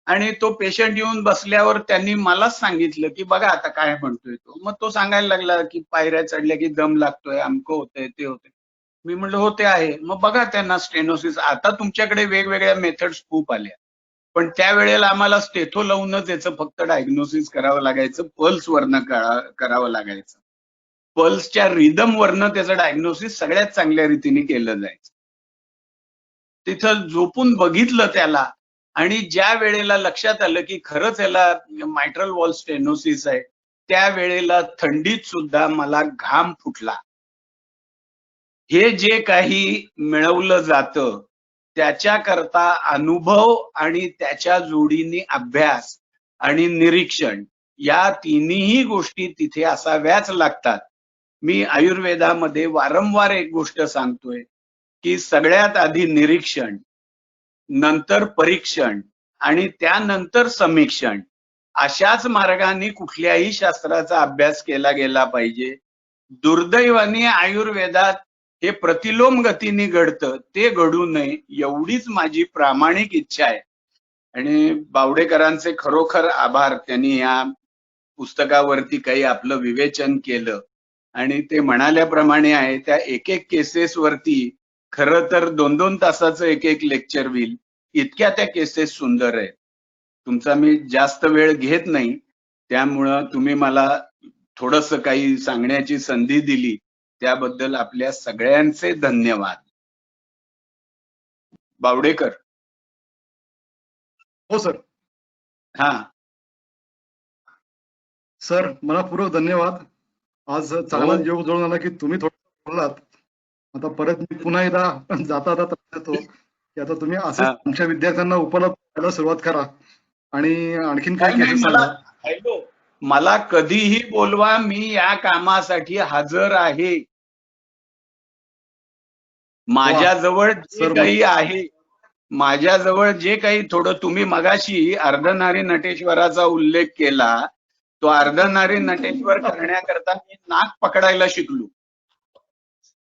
आणि तो पेशंट येऊन बसल्यावर त्यांनी मलाच सांगितलं की बघा आता काय म्हणतोय तो. मग तो सांगायला लागला की पायऱ्या चढल्या की दम लागतोय, अमकं होतंय, ते होतंय. मी म्हणलं हो ते आहे. मग बघा त्यांना स्टेनोसिस. आता तुमच्याकडे वेगवेगळ्या मेथड्स खूप आल्या, पण त्यावेळेला आम्हाला स्टेथो लावूनच याचं फक्त डायग्नोसिस करावं लागायचं. पल्स वरनं करावं लागायचं. पल्सच्या रिदम वरनं त्याचं डायग्नोसिस सगळ्यात चांगल्या रीतीने केलं जायचं. तिथं झोपून बघितलं त्याला आणि ज्या वेळेला लक्षात आलं की खरंच याला मायट्रल वॉल स्टेनोसिस आहे, त्या वेळेला थंडीत सुद्धा मला घाम फुटला. हे जे काही मिळवलं जातं त्याच्याकरता अनुभव आणि त्याच्या जोडीने अभ्यास आणि निरीक्षण या तिन्ही गोष्टी तिथे असाव्याच लागतात. मी आयुर्वेदामध्ये वारंवार एक गोष्ट सांगतोय की सगळ्यात आधी निरीक्षण, नंतर परीक्षण आणि त्यानंतर समीक्षण अशाच मार्गाने कुठल्याही शास्त्राचा अभ्यास केला गेला पाहिजे. दुर्दैवाने आयुर्वेदात हे प्रतिलोम गतीने घडतं, ते घडू नये एवढीच माझी प्रामाणिक इच्छा आहे. आणि बावडेकरांचे खरोखर आभार. त्यांनी या पुस्तकावरती काही आपलं विवेचन केलं आणि ते म्हणाल्याप्रमाणे आहे त्या एक एक केसेस वरती खरं तर 2-2 तासाचं एक एक लेक्चर होईल, इतक्या त्या केसेस सुंदर आहेत. तुमचा मी जास्त वेळ घेत नाही, त्यामुळं तुम्ही मला थोडंसं काही सांगण्याची संधी दिली त्याबद्दल आपल्या सगळ्यांचे धन्यवाद. बावडेकर. हो सर. हा सर मनपूर्वक धन्यवाद. आज चांगला हो. योग जुळून आला की तुम्ही थोडं बोललात. आता परत मी पुन्हा एकदा जाता जाता देतो की आता तुम्ही असेच हा. तुमच्या विद्यार्थ्यांना उपलब्ध करायला सुरुवात करा आणि आणखीन नाही काही नाही, केसेस मला सांगा. हॅलो, मला कधीही बोलवा, मी या कामासाठी हजर आहे. माझ्याजवळ जे सर, काही आहे, माझ्याजवळ जे काही थोडं तुम्ही मगाशी अर्धनारी नटेश्वराचा उल्लेख केला, तो अर्धनारी नटेश्वर करण्याकरता मी नाक पकडायला शिकलो.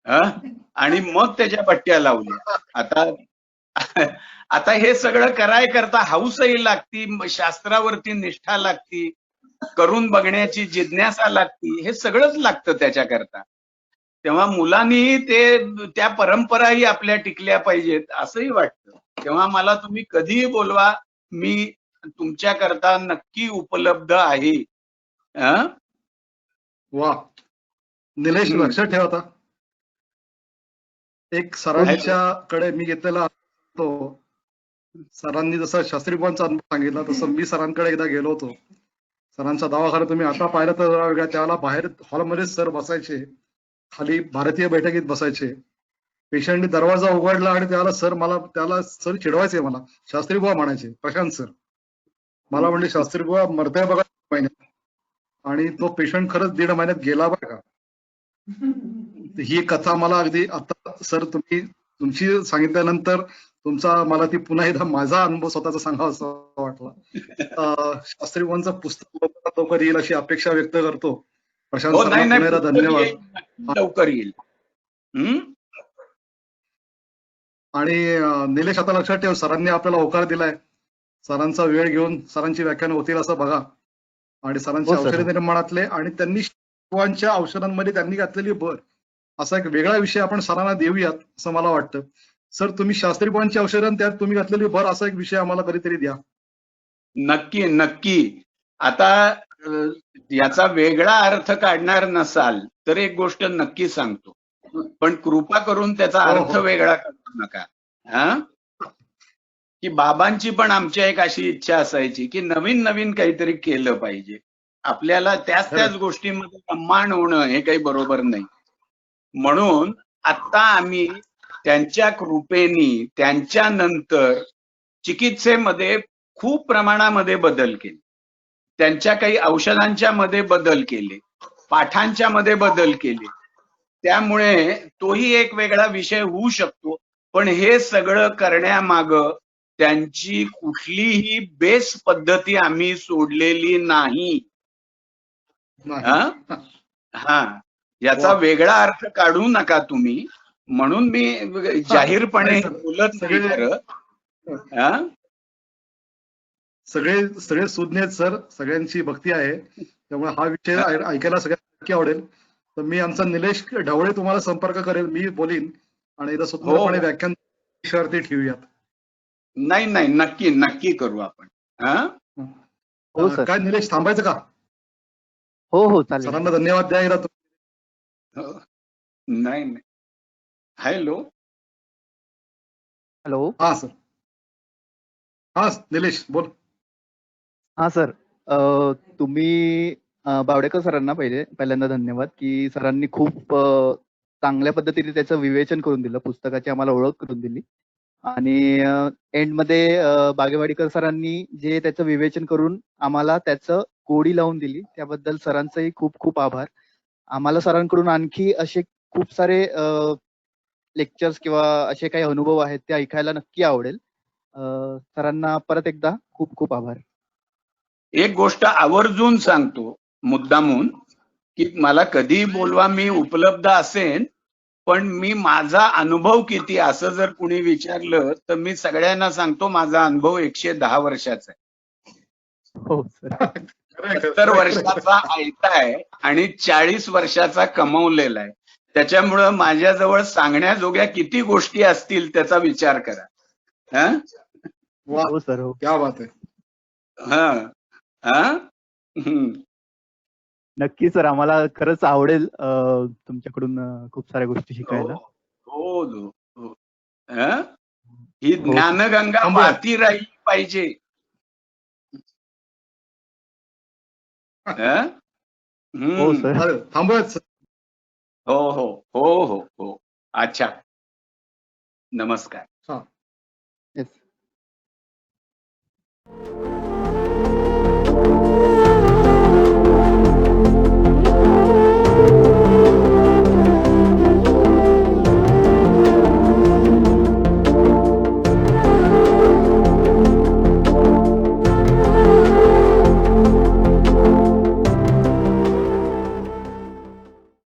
आणि मग त्याच्या पट्ट्या लावल्या. आता हे सगळं करता हौसही लागती, शास्त्रावरती निष्ठा लागती, करून बघण्याची जिज्ञासा लागती, हे सगळंच लागतं त्याच्याकरता. तेव्हा मुलांनी त्या परंपराही आपल्या टिकल्या पाहिजेत असंही वाटतं. तेव्हा मला तुम्ही कधीही बोलवा, मी तुमच्याकरता नक्की उपलब्ध आहे. वा निलेश, लक्षात ठेवा आता एक सरांच्याकडे मी घेतलेला तो सरांनी जसा शास्त्री बुवांचा अनुभव सांगितला तसं मी सरांकडे एकदा गेलो होतो. सरांचा दवाखाना तुम्ही आता पाहिलं तर जरा वेगळा. त्याला बाहेर हॉलमध्ये सर बसायचे, खाली भारतीय बैठकीत बसायचे. पेशंटने दरवाजा उघडला आणि त्याला सर चिडवायचे, मला शास्त्री बुवा म्हणायचे, प्रशांत सर. मला म्हणले शास्त्री बुवा मरताय बघा महिन्यात. आणि तो पेशंट खरंच 1.5 महिन्यात गेला बघा. ही कथा मला अगदी आता सर तुमची सांगितल्यानंतर मला ती पुन्हा एकदा माझा अनुभव स्वतःचा सांगावा असं वाटला. शास्त्री बुवांचं पुस्तक लवकर येईल अशी अपेक्षा व्यक्त करतो. प्रशांत सर, पुन्हा एकदा धन्यवाद. लवकर येईल. आणि निलेश, आता लक्षात ठेव, सरांनी आपल्याला होकार दिलाय. सरांचा वेळ घेऊन सरांची व्याख्यान होतील असं बघा. आणि सरांचे औषधी निर्माणातले आणि त्यांनी बुवांच्या औषधांमध्ये त्यांनी घातलेली भर असा एक वेगळा विषय आपण सरांना देऊयात असं मला वाटतं. सर, तुम्ही शास्त्री बुवांची औषधं त्यात तुम्ही घातलेली भर असा एक विषय आम्हाला कधीतरी द्या. नक्की नक्की. आता याचा वेगळा अर्थ काढणार नसाल तर एक गोष्ट नक्की सांगतो, पण कृपा करून त्याचा हो, अर्थ हो. वेगळा करू नका. हा, की बाबांची पण आमची एक अशी इच्छा असायची की नवीन नवीन काहीतरी केलं पाहिजे. आपल्याला त्याच खरंय. गोष्टीमध्ये रममाण होणं हे काही बरोबर नाही. म्हणून आता आम्ही त्यांच्या कृपेनी त्यांच्या नंतर चिकित्सेमध्ये खूप प्रमाणामध्ये बदल केले. त्यांच्या काही औषधांच्या मध्ये बदल केले, पाठांच्या मध्ये बदल केले. त्यामुळे तोही एक वेगळा विषय होऊ शकतो. पण हे सगळं करण्यामाग त्यांची कुठलीही बेस पद्धती आम्ही सोडलेली नाही. नाही. हा हा, याचा वा. वेगळा अर्थ काढू नका तुम्ही. म्हणून मी जाहीरपणे नाही सर. बोलत नाही सगळे खरं. हा, सगळे सगळे सुज्ञ आहेत सर, सगळ्यांची भक्ती आहे, त्यामुळे हा विषय ऐकायला सगळ्यांना नक्की आवडेल. तर मी आमचा निलेश ढवळे तुम्हाला संपर्क करेल, मी बोलीन आणि एकदा स्वतंत्रपणे हो. व्याख्यान विषयावरती ठेवूयात. नाही नाही, नक्की नक्की करू आपण. हा, हो सर. काय निलेश, थांबायचं का? हो हो चालेल. सरांना धन्यवाद द्या एकदा. हो. नाही नाही. हॅलो. हॅलो. हा सर. हा निलेश बोल. हा सर, तुम्ही बावडेकर सरांना पहिल्यांदा धन्यवाद की सरांनी खूप चांगल्या पद्धतीने त्याचं विवेचन करून दिलं, पुस्तकाची आम्हाला ओळख करून दिली. आणि एंडमध्ये बागेवाडीकर सरांनी जे त्याचं विवेचन करून आम्हाला त्याचं गोडी लावून दिली, त्याबद्दल सरांचंही खूप खूप आभार. आम्हाला सरांकडून आणखी असे खूप सारे लेक्चर्स किंवा असे काही अनुभव आहेत ते ऐकायला नक्की आवडेल. सरांना परत एकदा खूप खूप आभार. एक गोष्ट आवर्जून सांगतो मुद्दामून, की मला कधी बोलवा, मी उपलब्ध असेन. पण मी माझा अनुभव किती असं जर कुणी विचारलं तर मी सगळ्यांना सांगतो माझा अनुभव 110 वर्षाचा आहे. हो सर. 70 वर्षाचा आयता आहे आणि 40 वर्षाचा कमवलेला आहे. त्याच्यामुळं माझ्याजवळ सांगण्याजोग्या किती गोष्टी असतील त्याचा विचार करा. हा, वा, हो सर. हो क्या बात आहे. हा, हा. हम्म. नक्की सर, आम्हाला खरंच आवडेल तुमच्याकडून खूप साऱ्या गोष्टी शिकायला. हो हो हो. हा? ही हो. ज्ञानगंगा थांबूयात. वाहती राहिली पाहिजे. हा? हो हम्म. सर. चालेल, थांबूयात सर. हो हो हो हो हो. अच्छा, नमस्कार. हा.